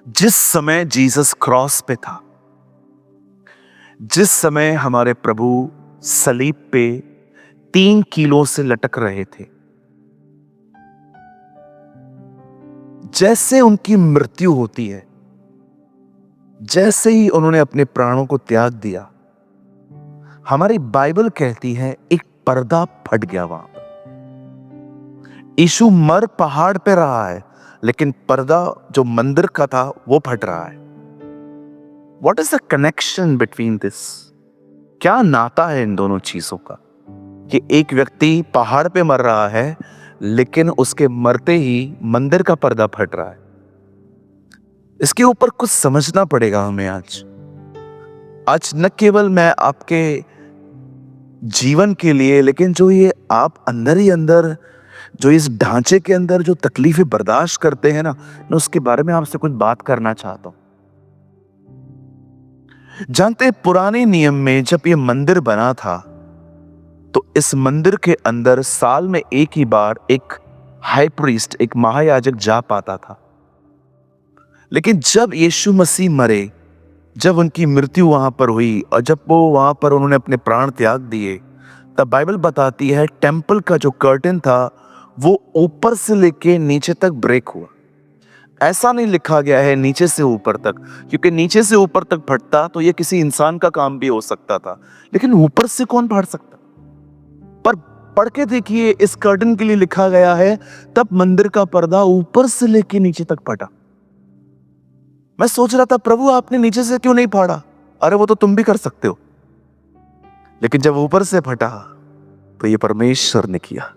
जिस समय Jesus cross पे था, जिस समय हमारे प्रभु सलीब पे 3 किलो से लटक रहे थे, जैसे उनकी मृत्यु होती है, जैसे ही उन्होंने अपने प्राणों को त्याग दिया, हमारी बाइबल कहती है एक पर्दा फट गया वहां पर। यीशु मर पहाड़ पे रहा है, लेकिन पर्दा जो मंदिर का था वो फट रहा है। What is the connection between this? क्या नाता है इन दोनों चीजों का कि एक व्यक्ति पहाड़ पे मर रहा है, लेकिन उसके मरते ही मंदिर का पर्दा फट रहा है। इसके ऊपर कुछ समझना पड़ेगा हमें आज न केवल मैं आपके जीवन के लिए, लेकिन जो ये आप अंदर ही अंदर जो इस ढांचे के अंदर जो तकलीफें बर्दाश्त करते हैं ना, मैं उसके बारे में आपसे कुछ बात करना चाहता हूं। जानते हैं, पुराने नियम में जब ये मंदिर बना था, तो इस मंदिर के अंदर साल में एक ही बार एक हाई प्रीस्ट, एक महायाजक जा पाता था। लेकिन जब यीशु मसीह मरे, जब उनकी मृत्यु वहां पर हुई और जब वो वहां पर उन्होंने अपने प्राण त्याग दिए, तब बाइबल बताती है टेंपल का जो कर्टन था वो ऊपर से लेके नीचे तक ब्रेक हुआ। ऐसा नहीं लिखा गया है नीचे से ऊपर तक, क्योंकि नीचे से ऊपर तक फटता तो ये किसी इंसान का काम भी हो सकता था, लेकिन ऊपर से कौन फाड़ सकता। पर पढ़ के देखिए, इस कर्टन के लिए लिखा गया है तब मंदिर का पर्दा ऊपर से लेके नीचे तक फटा। मैं सोच रहा था, प्रभु आपने नीचे से क्यों नहीं फाड़ा? अरे वो तो तुम भी कर सकते हो। लेकिन जब ऊपर से फटा तो ये परमेश्वर ने किया।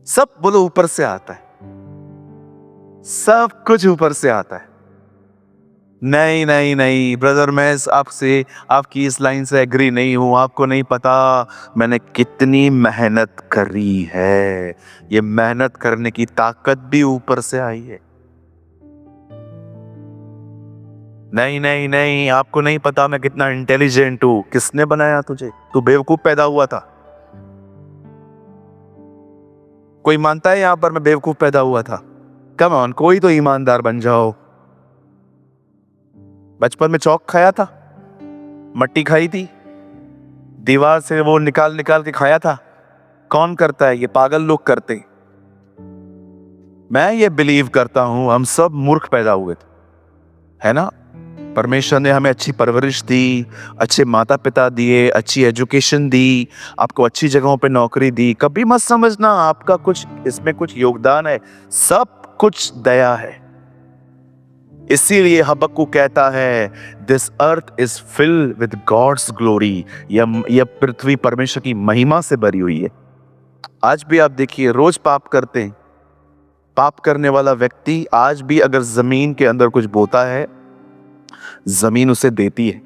सब बोलो ऊपर से आता है, सब कुछ ऊपर से आता है। नहीं नहीं नहीं ब्रदर, मैं आपसे आपकी इस लाइन से एग्री नहीं हूं। आपको नहीं पता मैंने कितनी मेहनत करी है। ये मेहनत करने की ताकत भी ऊपर से आई है। नहीं नहीं नहीं, आपको नहीं पता मैं कितना इंटेलिजेंट हूं। किसने बनाया तुझे? तू बेवकूफ पैदा हुआ था। कोई मानता है यहां पर मैं बेवकूफ पैदा हुआ था? कम ऑन, कोई तो ईमानदार बन जाओ। बचपन में चौक खाया था, मट्टी खाई थी, दीवार से वो निकाल निकाल के खाया था। कौन करता है? ये पागल लोग करते। मैं ये बिलीव करता हूं हम सब मूर्ख पैदा हुए थे, है ना। परमेश्वर ने हमें अच्छी परवरिश दी, अच्छे माता पिता दिए, अच्छी एजुकेशन दी, आपको अच्छी जगहों पे नौकरी दी। कभी मत समझना आपका कुछ इसमें कुछ योगदान है, सब कुछ दया है। इसीलिए हबक्कुक कहता है this earth is filled with God's glory. यह पृथ्वी परमेश्वर की महिमा से भरी हुई है। आज भी आप देखिए, रोज पाप करते हैं। पाप करने वाला व्यक्ति आज भी अगर जमीन के अंदर कुछ बोता है, जमीन उसे देती है।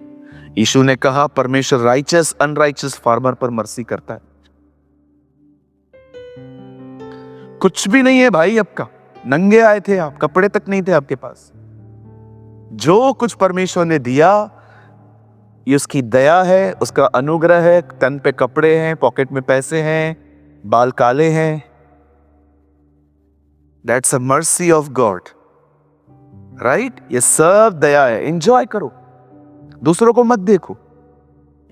यीशु ने कहा परमेश्वर राइचस अनराइचस फार्मर पर मर्सी करता है। कुछ भी नहीं है भाई आपका, नंगे आए थे आप, कपड़े तक नहीं थे आपके पास। जो कुछ परमेश्वर ने दिया ये उसकी दया है, उसका अनुग्रह है। तन पे कपड़े हैं, पॉकेट में पैसे हैं, बाल काले हैं। That's a mercy of God, right. ये सब दया है। एंजॉय करो, दूसरों को मत देखो,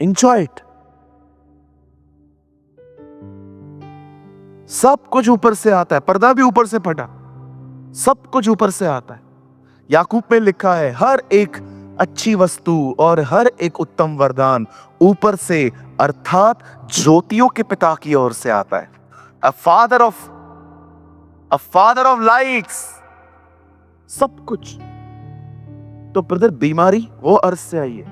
एंजॉय इट। सब कुछ ऊपर से आता है, पर्दा भी ऊपर से फटा, सब कुछ ऊपर से आता है। याकूब में लिखा है हर एक अच्छी वस्तु और हर एक उत्तम वरदान ऊपर से अर्थात ज्योतियों के पिता की ओर से आता है। अ फादर ऑफ लाइट्स, सब कुछ। तो ब्रदर, बीमारी वो अर्थ से आई है।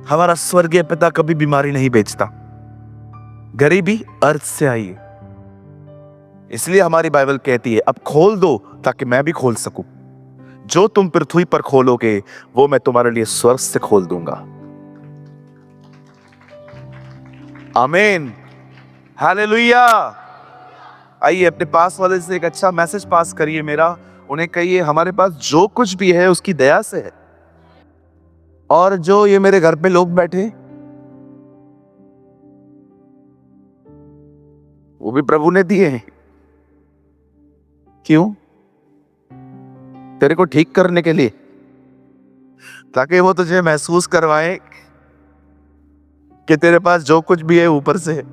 हमारा स्वर्गीय पिता कभी बीमारी नहीं बेचता। गरीबी अर्थ से आई है। इसलिए हमारी बाइबल कहती है अब खोल दो ताकि मैं भी खोल सकूं। जो तुम पृथ्वी पर खोलोगे वो मैं तुम्हारे लिए स्वर्ग से खोल दूंगा। आमीन, हालेलुया। आइए अपने पास वाले से एक अच्छा मैसेज पास करिए मेरा। उन्हें कहिए हमारे पास जो कुछ भी है उसकी दया से है। और जो ये मेरे घर पे लोग बैठे, वो भी प्रभु ने दिए हैं। क्यों? तेरे को ठीक करने के लिए, ताकि वो तुझे महसूस करवाए कि तेरे पास जो कुछ भी है ऊपर से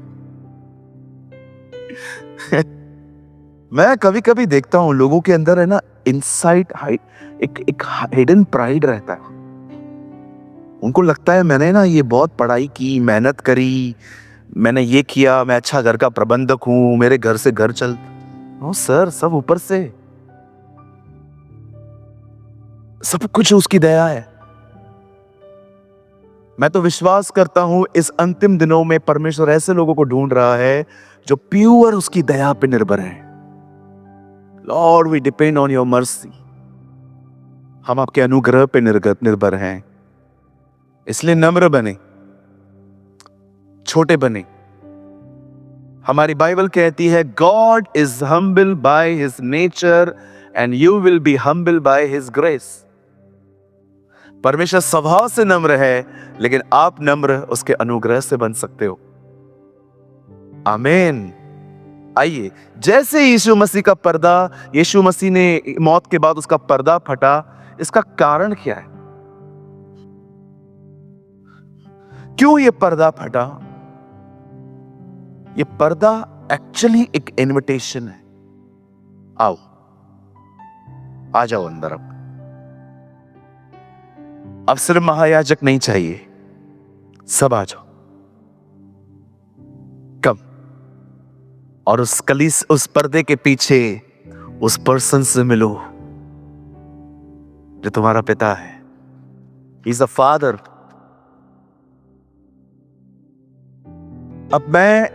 मैं कभी कभी देखता हूं लोगों के अंदर है ना, इनसाइड एक हिडन प्राइड रहता है। उनको लगता है मैंने ना ये बहुत पढ़ाई की, मेहनत करी, मैंने ये किया, मैं अच्छा घर का प्रबंधक हूं, मेरे घर से घर चल। नो सर, सब ऊपर से, सब कुछ उसकी दया है। मैं तो विश्वास करता हूं इस अंतिम दिनों में परमेश्वर ऐसे लोगों को ढूंढ रहा है जो प्योर उसकी दया पे निर्भर है। Lord, we depend on your mercy. हम आपके अनुग्रह पे निर्भर हैं। इसलिए नम्र बने, छोटे बने। हमारी बाइबल कहती है God is humble by his nature and you will be humble by his grace. परमेश्वर स्वभाव से नम्र है, लेकिन आप नम्र उसके अनुग्रह से बन सकते हो। आमीन। आइए, जैसे यीशु मसीह का पर्दा, यीशु मसीह ने मौत के बाद उसका पर्दा फटा, इसका कारण क्या है? क्यों ये पर्दा फटा? ये पर्दा एक्चुअली एक इनविटेशन है। आओ, आ जाओ अंदर। अब सिर्फ महायाजक नहीं चाहिए, सब आ जाओ। कम। और उस पर्दे के पीछे उस पर्सन से मिलो जो तुम्हारा पिता है। He is a father. अब मैं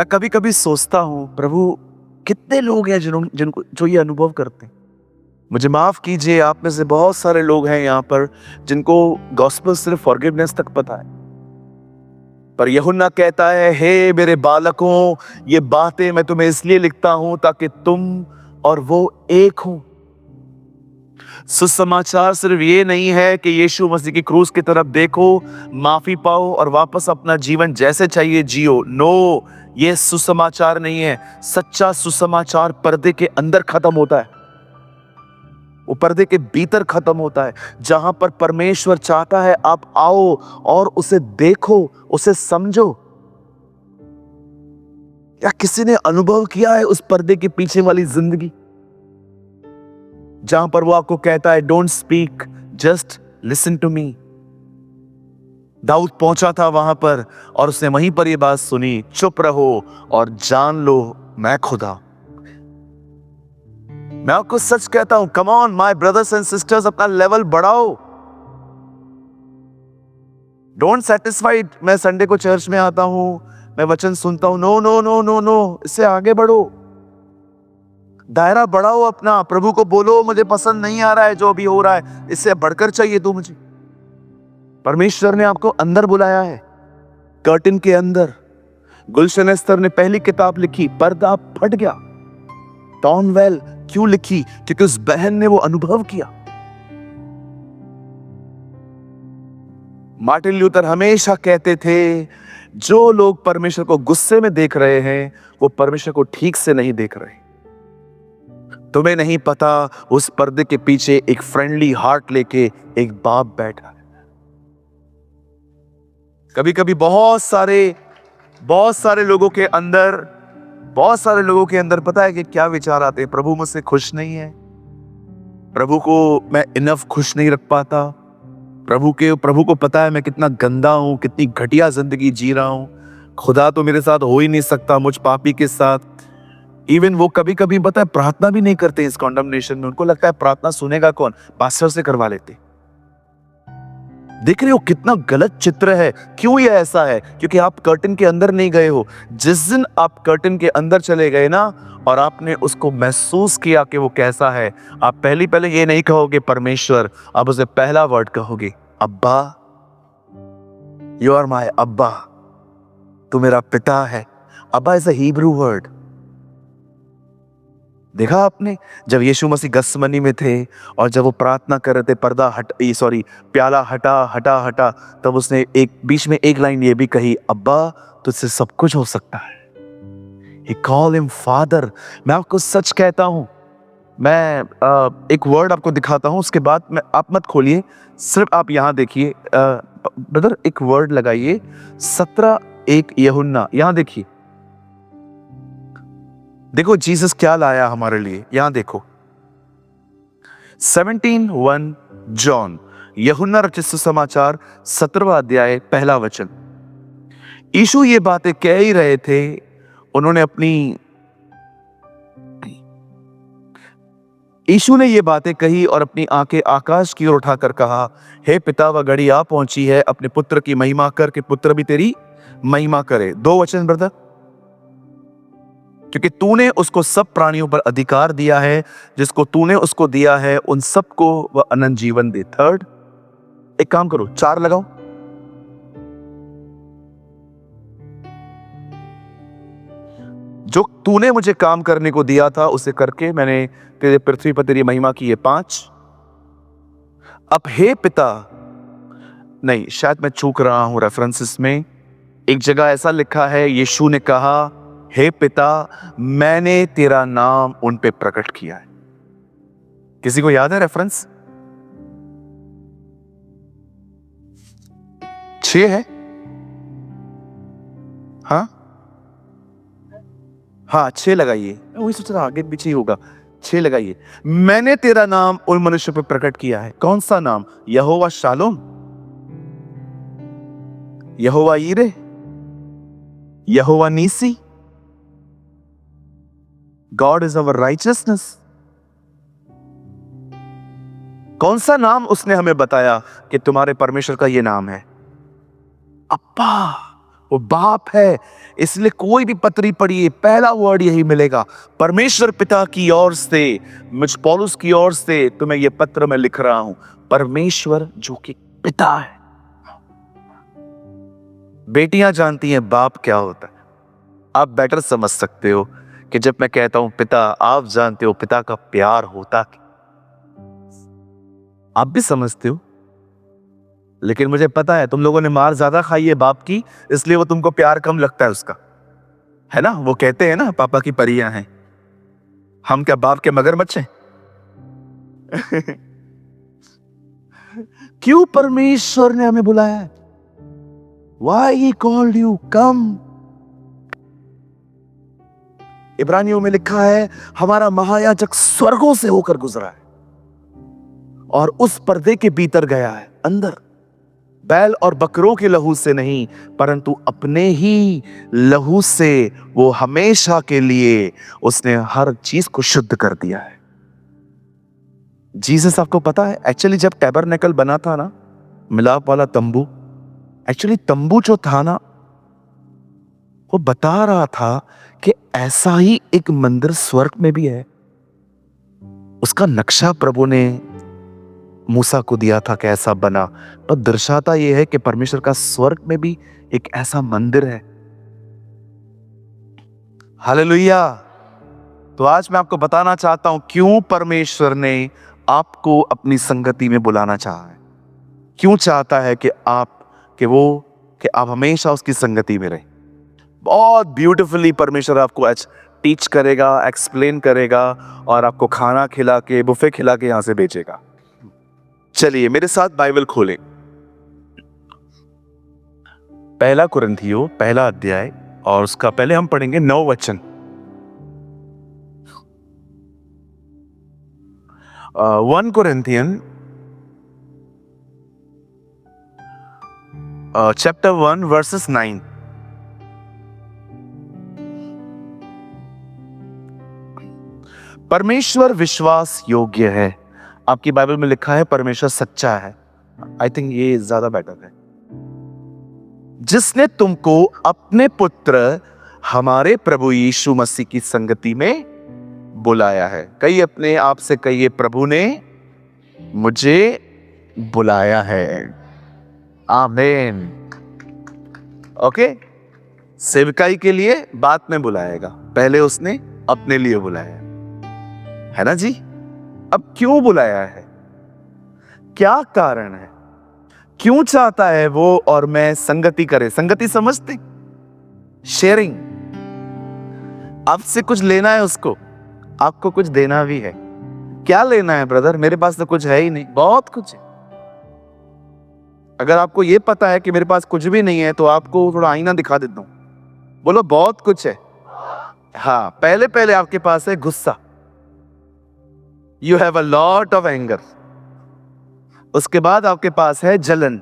कभी कभी सोचता हूं, प्रभु कितने लोग हैं जिनको जो ये अनुभव करते हैं। मुझे माफ कीजिए, आप में से बहुत सारे लोग हैं यहां पर जिनको गॉस्पेल सिर्फ फॉरगिवनेस तक पता है। पर यूहन्ना कहता है, हे मेरे बालकों, ये बातें मैं तुम्हें इसलिए लिखता हूं ताकि तुम और वो एक हो। सुसमाचार सिर्फ ये नहीं है कि यीशु मसीह की क्रूस की तरफ देखो, माफी पाओ और वापस अपना जीवन जैसे चाहिए जियो। नो, ये सुसमाचार नहीं है। सच्चा सुसमाचार पर्दे के अंदर खत्म होता है, वो पर्दे के भीतर खत्म होता है, जहां पर परमेश्वर चाहता है आप आओ और उसे देखो, उसे समझो। या किसी ने अनुभव किया है उस पर्दे के पीछे वाली जिंदगी, जहां पर वो आपको कहता है don't speak, just listen to me. दाऊद पहुंचा था वहां पर और उसने वहीं पर ये बात सुनी, चुप रहो और जान लो मैं खुदा। मैं आपको सच कहता हूं, come on my brothers and sisters, अपना लेवल बढ़ाओ। डोंट सेटिस्फाइड मैं संडे को चर्च में आता हूं, मैं वचन सुनता हूं। No no no no no, इससे आगे बढ़ो, दायरा बढ़ाओ अपना। प्रभु को बोलो मुझे पसंद नहीं आ रहा है जो भी हो रहा है, इससे बढ़कर चाहिए तू मुझे। परमेश्वर ने आपको अंदर बुलाया है, कर्टन के अंदर। गुलशन एस्तर ने पहली किताब लिखी, पर्दा फट गया। टॉनवेल क्यों लिखी? क्योंकि उस बहन ने वो अनुभव किया। मार्टिन ल्यूथर हमेशा कहते थे, जो लोग परमेश्वर को गुस्से में देख रहे हैं वो परमेश्वर को ठीक से नहीं देख रहे। तुम्हें नहीं पता उस पर्दे के पीछे एक फ्रेंडली हार्ट लेके एक बाप बैठा है। कभी कभी बहुत सारे लोगों के अंदर पता है कि क्या विचार आते हैं? प्रभु मुझसे खुश नहीं है, प्रभु को मैं इनफ खुश नहीं रख पाता, प्रभु को पता है मैं कितना गंदा हूं, कितनी घटिया जिंदगी जी रहा हूं, खुदा तो मेरे साथ हो ही नहीं सकता मुझ पापी के साथ। इवन वो कभी कभी पता है प्रार्थना भी नहीं करते इस कॉन्डमनेशन में। उनको लगता है प्रार्थना सुनेगा कौन, पास्टर से करवा लेते। देख रहे हो कितना गलत चित्र है। क्यों ये ऐसा है? क्योंकि आप कर्टन के अंदर नहीं गए हो। जिस दिन आप कर्टन के अंदर चले गए ना और आपने उसको महसूस किया कि वो कैसा है, आप पहले ये नहीं कहोगे परमेश्वर, आप उसे पहला वर्ड कहोगे, अब्बा। यू आर माय अब्बा, तू मेरा पिता है। अब्बा इज अ हिब्रू वर्ड। देखा आपने, जब यीशु मसीह गसमनी में थे और जब वो प्रार्थना कर रहे थे, प्याला हटा हटा हटा, तब उसने बीच में एक लाइन ये भी कही, अब्बा तुझसे सब कुछ हो सकता है। He called him father. मैं आपको सच कहता हूं, मैं एक वर्ड आपको दिखाता हूं, उसके बाद मैं, आप मत खोलिए, सिर्फ आप यहां देखिए। ब्रदर एक वर्ड लगाइए, 17:1 यूहन्ना, यहां देखिए। देखो जीसस क्या लाया हमारे लिए, यहां देखो। 17:1 जॉन, यूहन्ना रचित सुसमाचार 17वां अध्याय 1 वचन। यीशु ये बातें कह ही रहे थे, यीशु ने ये बातें कही और अपनी आंखें आकाश की ओर उठाकर कहा, हे पिता, वह घड़ी आ पहुंची है, अपने पुत्र की महिमा कर कि पुत्र भी तेरी महिमा करे। 2 वचन ब्रदर। क्योंकि तूने उसको सब प्राणियों पर अधिकार दिया है, जिसको तूने उसको दिया है उन सबको वह अनंत जीवन दे। 3, एक काम करो, 4 लगाओ। जो तूने मुझे काम करने को दिया था उसे करके मैंने तेरे पृथ्वी पर तेरी महिमा की है। 5, अब हे पिता, नहीं शायद मैं चूक रहा हूं रेफरेंसेस में, एक जगह ऐसा लिखा है, यीशु ने कहा, हे पिता, मैंने तेरा नाम उन पे प्रकट किया है। किसी को याद है रेफरेंस? 6 है? हाँ 6 लगाइए। वही सोच रहा आगे पीछे ही होगा। 6 लगाइए। मैंने तेरा नाम उन मनुष्यों पे प्रकट किया है। कौन सा नाम? Jehovah Shalom, Jehovah Jireh, Jehovah Nissi, God is our righteousness. कौन सा नाम उसने हमें बताया कि तुम्हारे परमेश्वर का ये नाम है? अप्पा, वो बाप है। इसलिए कोई भी पत्री पढ़िए, पहला वर्ड यही मिलेगा, परमेश्वर पिता की ओर से, मुझ पौलुस की ओर से तुम्हें यह पत्र मैं लिख रहा हूं, परमेश्वर जो कि पिता है। बेटियां जानती हैं बाप क्या होता है। आप बेटर समझ सकते हो कि जब मैं कहता हूं पिता, आप जानते हो पिता का प्यार होता क्या। आप भी समझते हो, लेकिन मुझे पता है तुम लोगों ने मार ज्यादा खाई है बाप की, इसलिए वो तुमको प्यार कम लगता है उसका, है ना? वो कहते हैं ना, पापा की परियां हैं, हम क्या बाप के मगरमच्छ हैं? क्यों परमेश्वर ने हमें बुलाया है? Why he called you? Come. इब्रानियों में लिखा है, हमारा महायाजक स्वर्गों से होकर गुजरा है और उस पर्दे के भीतर गया है, अंदर, बैल और बकरों के लहू से नहीं, परंतु अपने ही लहू से वो हमेशा के लिए उसने हर चीज को शुद्ध कर दिया है। जीसस, आपको पता है एक्चुअली जब टैबरनेकल बना था ना, मिलाप वाला तंबू, एक्चुअली तंबू जो था ना, वो बता रहा था कि ऐसा ही एक मंदिर स्वर्ग में भी है। उसका नक्शा प्रभु ने मूसा को दिया था कि ऐसा बना, पर दर्शाता यह है कि परमेश्वर का स्वर्ग में भी एक ऐसा मंदिर है। हालेलुया। तो आज मैं आपको बताना चाहता हूं क्यों परमेश्वर ने आपको अपनी संगति में बुलाना चाहा है, क्यों चाहता है कि आप हमेशा उसकी संगति में रहें। बहुत ब्यूटीफुली परमेश्वर आपको आज टीच करेगा, एक्सप्लेन करेगा और आपको खाना खिला के, बुफे खिला के यहां से भेजेगा। चलिए मेरे साथ बाइबल खोलें, 1 कुरिन्थियों 1 अध्याय, और उसका पहले हम पढ़ेंगे 9 वचन। 1 Corinthians chapter 1 verses 9। परमेश्वर विश्वास योग्य है। आपकी बाइबल में लिखा है परमेश्वर सच्चा है। आई थिंक ये ज्यादा बेटर है। जिसने तुमको अपने पुत्र हमारे प्रभु यीशु मसीह की संगति में बुलाया है। कई अपने आप से कहिए, प्रभु ने मुझे बुलाया है। आमीन। ओके, सेवकाई के लिए बाद में बुलाएगा, पहले उसने अपने लिए बुलाया है ना जी। अब क्यों बुलाया है, क्या कारण है, क्यों चाहता है वो और मैं संगति करें? संगति समझते, शेयरिंग। आपसे कुछ लेना है उसको, आपको कुछ देना भी है। क्या लेना है ब्रदर? मेरे पास तो कुछ है ही नहीं। बहुत कुछ है। अगर आपको ये पता है कि मेरे पास कुछ भी नहीं है, तो आपको थोड़ा आईना दिखा देता हूं, बोलो बहुत कुछ है। हाँ, पहले पहले आपके पास है गुस्सा। You have a lot of anger. उसके बाद आपके पास है जलन।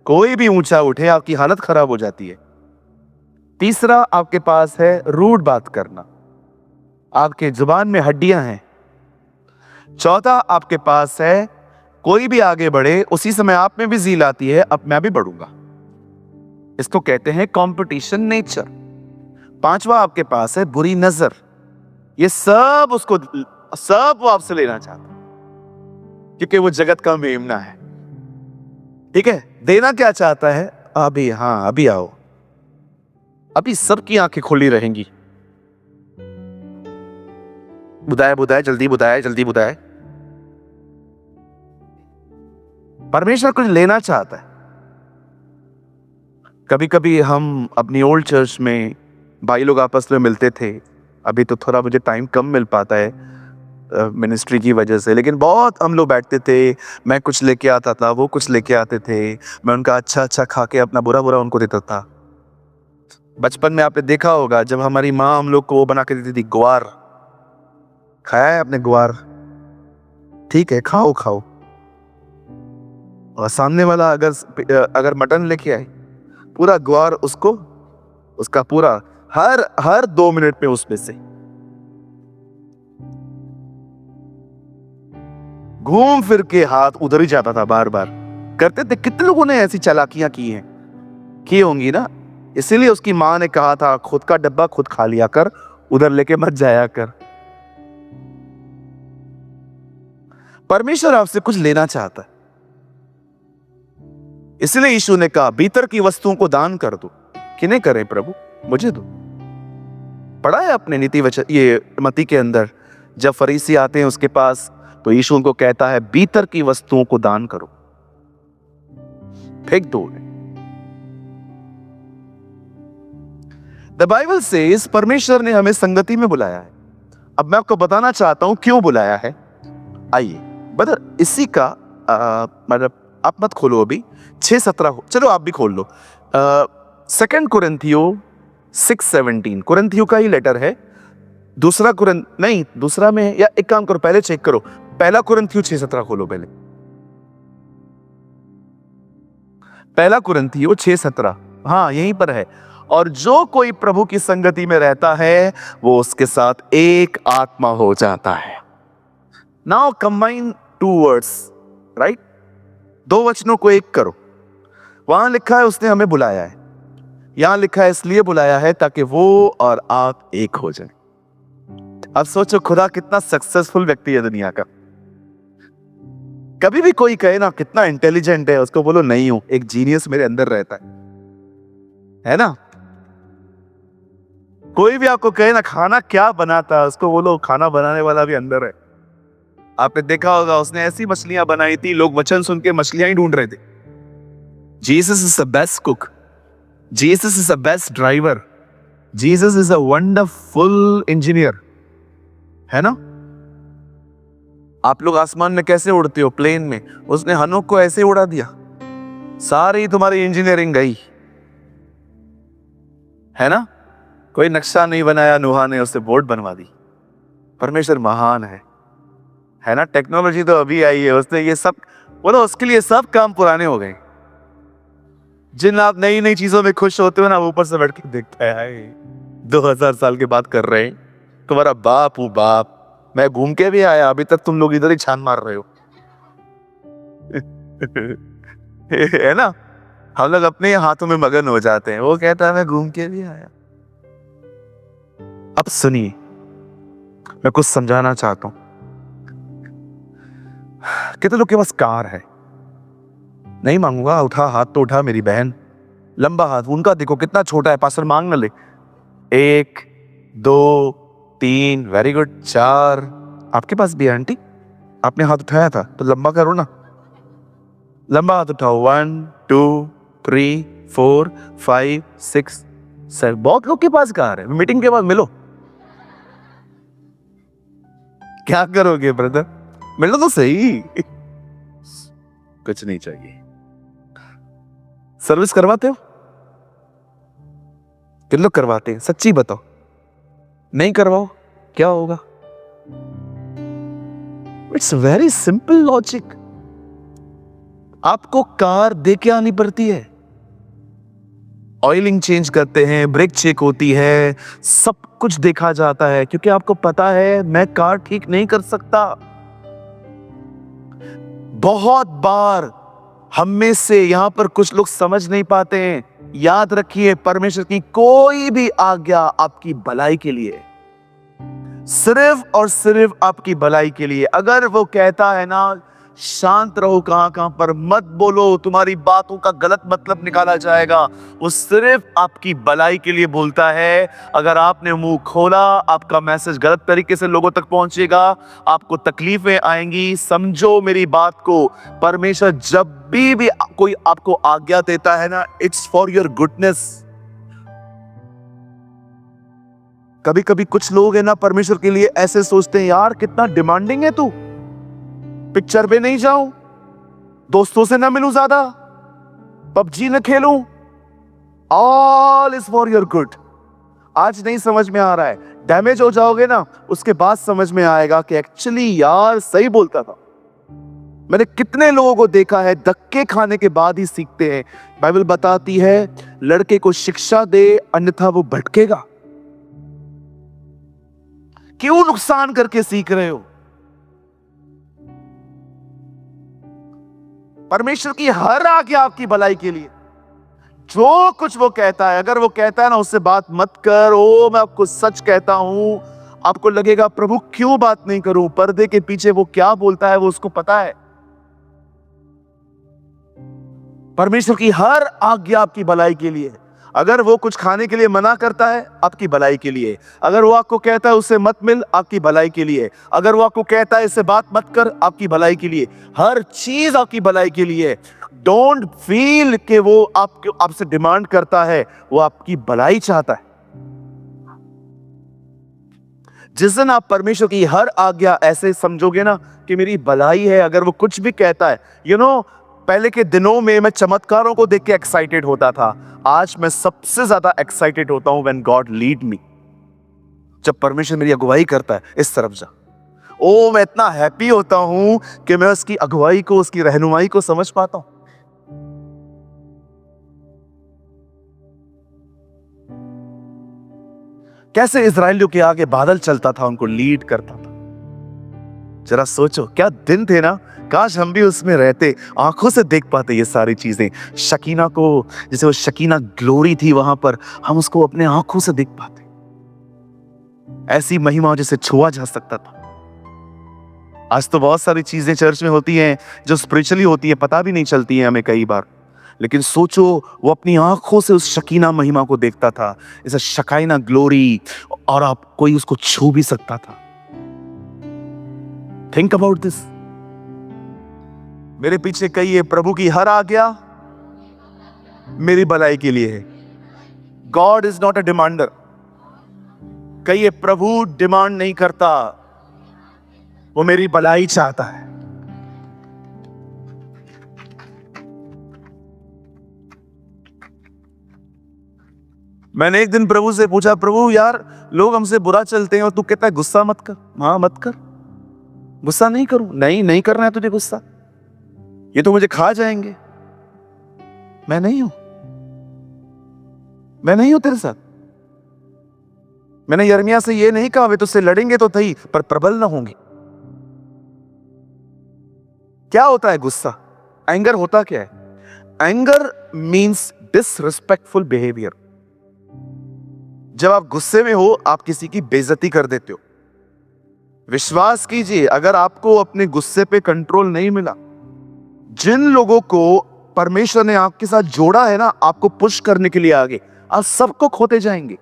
कोई भी ऊंचा उठे आपकी हालत खराब हो जाती है। तीसरा आपके पास है रूड बात करना, आपके जुबान में हड्डियां हैं। चौथा आपके पास है कोई भी आगे बढ़े उसी समय आप में भी ज़ील आती है, अब मैं भी बढ़ूंगा। इसको कहते हैं कंपटीशन नेचर। पांचवा आपके पास है बुरी नजर। ये सब वो आपसे लेना चाहता है, क्योंकि वो जगत का मेमना है। ठीक है, देना क्या चाहता है? अभी, हाँ अभी आओ, अभी सबकी आंखें खुली रहेंगी। बुधाए बुधाए, जल्दी बुधाए, जल्दी बुधाए। परमेश्वर कुछ लेना चाहता है। कभी कभी हम अपनी ओल्ड चर्च में भाई लोग आपस में मिलते थे। अभी तो थोड़ा मुझे टाइम कम मिल पाता है मिनिस्ट्री की वजह से, लेकिन बहुत हम लोग बैठते थे। मैं कुछ लेके आता था, वो कुछ लेके आते थे। मैं उनका अच्छा अच्छा खा के अपना बुरा बुरा उनको देता था। बचपन में आपने देखा होगा, जब हमारी माँ हम लोग को वो बना के देती थी, ग्वार। खाया है आपने ग्वार? ठीक है, खाओ खाओ। और सामने वाला अगर मटन लेके आए, पूरा ग्वार उसको, उसका पूरा हर 2 मिनट में उसमें से घूम फिर के हाथ उधर ही जाता था बार बार। करते थे। कितने लोगों ने ऐसी चालाकियां की होंगी ना। इसीलिए उसकी मां ने कहा था, खुद का डब्बा खुद खा लिया कर, उधर लेके मत जाया कर। परमेश्वर आपसे कुछ लेना चाहता है, इसलिए यीशु ने कहा भीतर की वस्तुओं को दान कर दो। किन्हें करें प्रभु? मुझे दो। पढ़ा है अपने नीति वचन, ये मत्ती के अंदर, जब फरीसी आते हैं उसके पास, तो यीशु उनको कहता है भीतर की वस्तुओं को दान करो, फेंक दो। द बाइबल सेज परमेश्वर ने हमें संगति में बुलाया है। अब मैं आपको बताना चाहता हूं क्यों बुलाया है। आइए बदर, इसी का मतलब आप मत खोलो अभी, 6:17 चलो आप भी खोल लो। 2 कुरिन्थियों 6:17 कुरिन्थियों का ही लेटर है। दूसरा में, या एक काम करो, पहले चेक करो, 1 कुरिन्थियों 6:17 खोलो पहले। 1 कुरिन्थियों 6:17, हाँ यहीं पर है। और जो कोई प्रभु की संगति में रहता है, वो उसके साथ एक आत्मा हो जाता है। Now combine 2 words, right? 2 वचनों को एक करो। वहां लिखा है उसने हमें बुलाया है, यहां लिखा है इसलिए बुलाया है ताकि वो और आप एक हो जाए। अब सोचो खुदा कितना सक्सेसफुल व्यक्ति है दुनिया का। कभी भी कोई कहे ना कितना इंटेलिजेंट है, उसको बोलो नहीं हूं, एक जीनियस मेरे अंदर रहता है ना? कोई भी आपको कहे ना खाना क्या बनाता, उसको बोलो खाना बनाने वाला भी अंदर है। आपने देखा होगा उसने ऐसी मछलियां बनाई थी, लोग वचन सुन के मछलियां ही ढूंढ रहे थे। Jesus is the best cook, Jesus is the best driver, Jesus is a wonderful engineer, है ना? आप लोग आसमान में कैसे उड़ते हो? प्लेन में। उसने हनोक को ऐसे उड़ा दिया, सारी तुम्हारी इंजीनियरिंग गई, है ना? कोई नक्शा नहीं बनाया, नूहा ने उससे बोट बनवा दी। परमेश्वर महान है ना? टेक्नोलॉजी तो अभी आई है, उसने ये सब बोलो, उसके लिए सब काम पुराने हो गए। जिन आप नई नई चीजों में खुश होते हो ना, ऊपर से बैठ के देखता है 2000 साल के बाद कर रहे हैं, तुम्हारा बाप हूं बाप, मैं घूम के भी आया, अभी तक तुम लोग इधर ही छान मार रहे हो। है ना? हम लोग अपने हाथों में मगन हो जाते हैं, वो कहता है मैं घूम के भी आया। अब सुनिए, मैं कुछ समझाना चाहता हूं। कितने लोग के पास कार है? नहीं मांगूंगा, उठा हाथ तो उठा मेरी बहन, लंबा हाथ, उनका देखो कितना छोटा है, पास्टर मांग ना ले। 1 2 3, वेरी गुड, 4। आपके पास भी है आंटी? आपने हाथ उठाया था तो लंबा करो ना, लंबा हाथ उठाओ। 1 2 3 4 5 6 7। बहुत लोग के पास कार है, मीटिंग के बाद मिलो, क्या करोगे ब्रदर? मिलो तो सही। कुछ नहीं चाहिए। सर्विस करवाते हो? कितने लोग करवाते हैं? सच्ची बताओ। नहीं करवाओ, क्या होगा? It's very simple logic. आपको कार दे के आनी पड़ती है, ऑयलिंग चेंज करते हैं, ब्रेक चेक होती है, सब कुछ देखा जाता है, क्योंकि आपको पता है मैं कार ठीक नहीं कर सकता। बहुत बार हम में से यहां पर कुछ लोग समझ नहीं पाते हैं। याद रखिए, परमेश्वर की कोई भी आज्ञा आपकी भलाई के लिए, सिर्फ और सिर्फ आपकी भलाई के लिए। अगर वो कहता है ना शांत रहो, कहां पर मत बोलो, तुम्हारी बातों का गलत मतलब निकाला जाएगा, वो सिर्फ आपकी भलाई के लिए बोलता है। अगर आपने मुंह खोला, आपका मैसेज गलत तरीके से लोगों तक पहुंचेगा, आपको तकलीफें आएंगी। समझो मेरी बात को, परमेश्वर जब भी कोई आपको आज्ञा देता है ना, इट्स फॉर योर गुडनेस। कभी कभी कुछ लोग है ना परमेश्वर के लिए ऐसे सोचते हैं, यार कितना डिमांडिंग है तू, पिक्चर पे नहीं जाऊं, दोस्तों से ना मिलूं ज्यादा, पबजी न खेलूं, all is for your good. आज नहीं समझ में आ रहा है, डैमेज हो जाओगे ना, उसके बाद समझ में आएगा कि एक्चुअली यार सही बोलता था। मैंने कितने लोगों को देखा है, धक्के खाने के बाद ही सीखते हैं। बाइबल बताती है लड़के को शिक्षा दे, अन्यथा वो भटकेगा। क्यों नुकसान करके सीख रहे हो? परमेश्वर की हर आज्ञा आपकी भलाई के लिए। जो कुछ वो कहता है, अगर वो कहता है ना उससे बात मत कर, ओ मैं आपको सच कहता हूं, आपको लगेगा प्रभु क्यों बात नहीं करूं, पर्दे के पीछे वो क्या बोलता है वो उसको पता है। परमेश्वर की हर आज्ञा आपकी भलाई के लिए। अगर वो कुछ खाने के लिए मना करता है, आपकी भलाई के लिए। अगर वो आपको कहता है उससे मत मिल, आपकी भलाई के लिए। अगर वो आपको कहता है इससे बात मत कर, आपकी भलाई के लिए। हर चीज आपकी भलाई के लिए। डोंट फील कि वो आपसे डिमांड करता है, वो आपकी भलाई चाहता है। जिस दिन आप परमेश्वर की हर आज्ञा ऐसे समझोगे ना कि मेरी भलाई है, अगर वो कुछ भी कहता है, पहले के दिनों में मैं चमत्कारों को देख के एक्साइटेड होता था। आज मैं सबसे ज्यादा एक्साइटेड होता हूं व्हेन गॉड लीड मी। जब परमेश्वर मेरी अगुवाई करता है, इस तरफ जा, ओ मैं इतना हैप्पी होता हूं कि मैं उसकी अगुवाई को, उसकी रहनुमाई को समझ पाता हूं। कैसे इजरायलियों के आगे बादल चलता था, उनको लीड करता था। जरा सोचो क्या दिन थे ना, काश हम भी उसमें रहते, आंखों से देख पाते ये सारी चीजें। शकीना को, जैसे वो शकीना ग्लोरी थी वहां पर, हम उसको अपने आंखों से देख पाते। ऐसी महिमा जिसे छुआ जा सकता था। आज तो बहुत सारी चीजें चर्च में होती हैं जो स्पिरिचुअली होती है, पता भी नहीं चलती है हमें कई बार। लेकिन सोचो वो अपनी आंखों से उस शकीना महिमा को देखता था, इसे शकाइना ग्लोरी, और आप कोई उसको छू भी सकता था। Think about this. मेरे पीछे कहिए, प्रभु की हर आज्ञा मेरी भलाई के लिए है। God is not a demander. कहिए, प्रभु डिमांड नहीं करता, वो मेरी भलाई चाहता है। मैंने एक दिन प्रभु से पूछा, प्रभु यार लोग हमसे बुरा चलते हैं और तू कहता है गुस्सा मत कर। हाँ मत कर, गुस्सा नहीं करूं। नहीं करना है तुझे गुस्सा, ये तो मुझे खा जाएंगे। मैं नहीं हूं तेरे साथ। मैंने यिर्मयाह से ये नहीं कहा वे तुझसे लड़ेंगे तो सही पर प्रबल ना होंगे। क्या होता है गुस्सा? एंगर होता क्या है? Anger means disrespectful behaviour. जब आप गुस्से में हो, आप किसी की बेइज्जती कर देते हो। विश्वास कीजिए, अगर आपको अपने गुस्से पे कंट्रोल नहीं मिला, जिन लोगों को परमेश्वर ने आपके साथ जोड़ा है ना आपको पुश करने के लिए आगे, आप सबको खोते जाएंगे,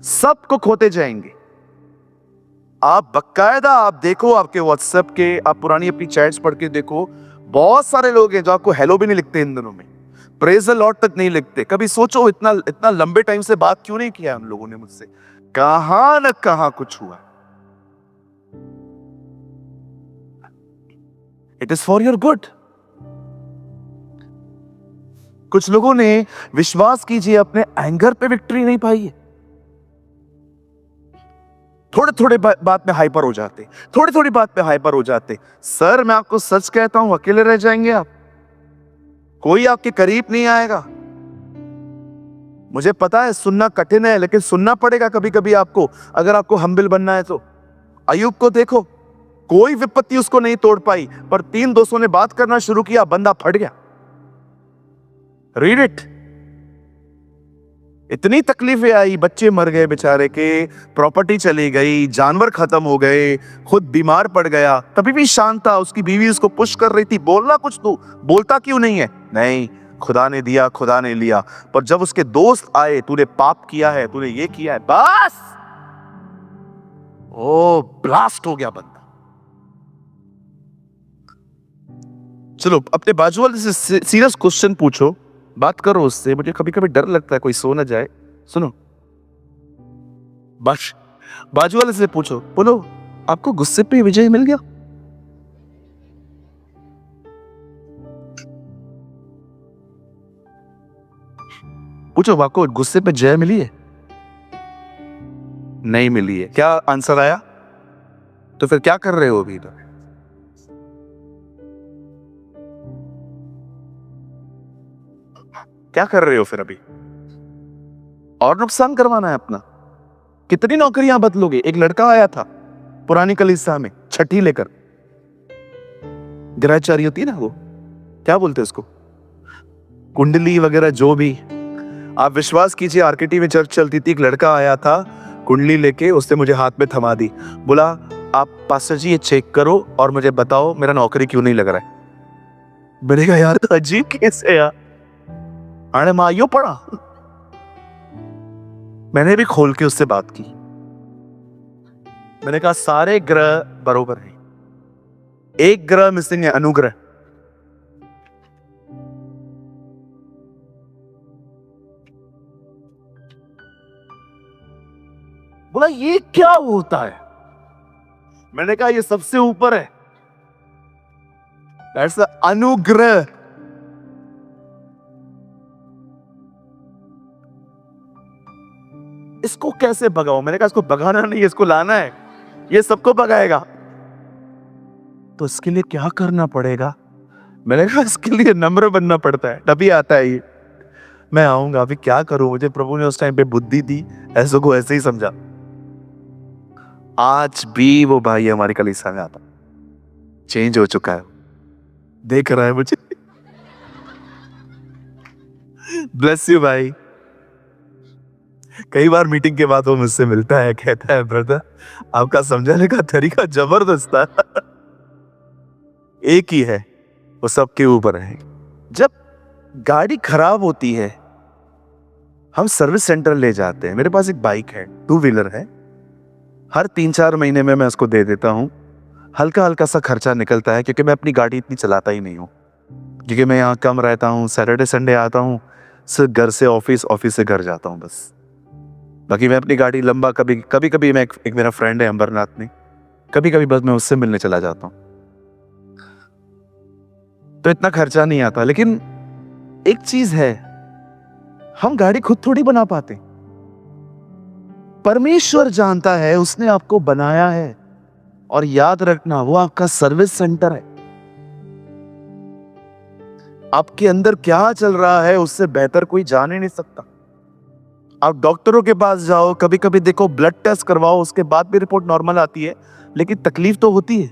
सबको खोते जाएंगे। आप बकायदा आप देखो, आपके व्हाट्सएप के, आप पुरानी अपनी चैट्स पढ़ के देखो, बहुत सारे लोग हैं जो आपको हेलो भी नहीं लिखते इन दिनों में, प्रेज द लॉर्ड तक नहीं लिखते। कभी सोचो इतना लंबे टाइम से बात क्यों नहीं किया उन लोगों ने मुझसे, कहां न कहां कुछ हुआ। It is for your good. कुछ लोगों ने, विश्वास कीजिए, अपने एंगर पे विक्ट्री नहीं पाई है। थोड़े थोड़े बात में हाइपर हो जाते, थोड़ी थोड़ी बात पे हाइपर हो जाते। सर मैं आपको सच कहता हूं, अकेले रह जाएंगे आप, कोई आपके करीब नहीं आएगा। मुझे पता है सुनना कठिन है, लेकिन सुनना पड़ेगा कभी कभी आपको, अगर आपको हम्बिल बनना है तो। अय्यूब को देखो, कोई विपत्ति उसको नहीं तोड़ पाई, पर 3 दोस्तों ने बात करना शुरू किया, बंदा फट गया। Read it. इतनी तकलीफें आई, बच्चे मर गए बेचारे के, प्रॉपर्टी चली गई, जानवर खत्म हो गए, खुद बीमार पड़ गया, तभी भी शांत था। उसकी बीवी उसको पुश कर रही थी, बोलना कुछ, तू बोलता क्यों नहीं है? नहीं, खुदा ने दिया, खुदा ने लिया। पर जब उसके दोस्त आए, तूने पाप किया है, तूने ये किया है, बस ओ ब्लास्ट हो गया बंदा। चलो अपने बाजू वाले से सीरियस क्वेश्चन पूछो, बात करो उससे। मुझे कभी कभी डर लगता है कोई सो ना जाए। सुनो, बाजू वाले से पूछो, बोलो आपको गुस्से पे विजय मिल गया? पूछो, आपको गुस्से पे जय मिली है? नहीं मिली है। क्या आंसर आया? तो फिर क्या कर रहे हो अभी? तो क्या कर रहे हो फिर अभी? और नुकसान करवाना है अपना? कितनी नौकरियां बदलोगे? एक लड़का आया था पुरानी कलीसिया में, छठी लेकर, ग्रहचारी होती है ना, वो क्या बोलते हैं उसको, कुंडली वगैरह जो भी। आप विश्वास कीजिए, आरकेटी में चर्च चलती थी, एक लड़का आया था कुंडली लेके, उसने मुझे हाथ में थमा दी, बोला आप पास्टर जी ये चेक करो और मुझे बताओ मेरा नौकरी क्यों नहीं लग रहा है। मैंने कहा यार तो अजीब केस है यार, आने माइयो पड़ा। मैंने भी खोल के उससे बात की, मैंने कहा सारे ग्रह बरोबर हैं, एक ग्रह मिसिंग है, अनुग्रह। बोला ये क्या होता है? मैंने कहा ये सबसे ऊपर है, दैट्स अनुग्रह। इसको कैसे भगाओ? मैंने कहा इसको भगाना नहीं, इसको लाना है, ये सबको भगाएगा। तो इसके लिए क्या करना पड़ेगा? मैंने कहा इसके लिए नम्र बनना पड़ता है, तभी आता है ये। मैं आऊंगा, अभी क्या करूं, मुझे प्रभु ने उस टाइम पे बुद्धि दी, ऐसो को ऐसे ही समझा। आज भी वो भाई हमारी कलीसिया में आता, चेंज हो चुका है, देख रहा है मुझे। ब्लेस यू भाई। कई बार मीटिंग के बाद वो मुझसे मिलता है, कहता है ब्रदर आपका समझाने का तरीका जबरदस्त था। एक ही है, वो सबके ऊपर है। जब गाड़ी खराब होती है, हम सर्विस सेंटर ले जाते हैं। मेरे पास एक बाइक है, 2 व्हीलर है, हर 3-4 महीने में मैं उसको दे देता हूं। हल्का हल्का सा खर्चा निकलता है, क्योंकि मैं अपनी गाड़ी इतनी चलाता ही नहीं हूं, क्योंकि मैं यहाँ कम रहता हूँ। सैटरडे संडे आता हूँ, सिर्फ घर से ऑफिस, ऑफिस से घर जाता हूँ बस। बाकी मैं अपनी गाड़ी लंबा, कभी कभी मैं एक मेरा फ्रेंड है अंबरनाथ में, कभी कभी बस मैं उससे मिलने चला जाता हूँ, तो इतना खर्चा नहीं आता। लेकिन एक चीज है, हम गाड़ी खुद थोड़ी बना पाते, परमेश्वर जानता है, उसने आपको बनाया है। और याद रखना, वो आपका सर्विस सेंटर है। आपके अंदर क्या चल रहा है उससे बेहतर कोई जान ही नहीं सकता। आप डॉक्टरों के पास जाओ, कभी कभी देखो, ब्लड टेस्ट करवाओ, उसके बाद भी रिपोर्ट नॉर्मल आती है, लेकिन तकलीफ तो होती है।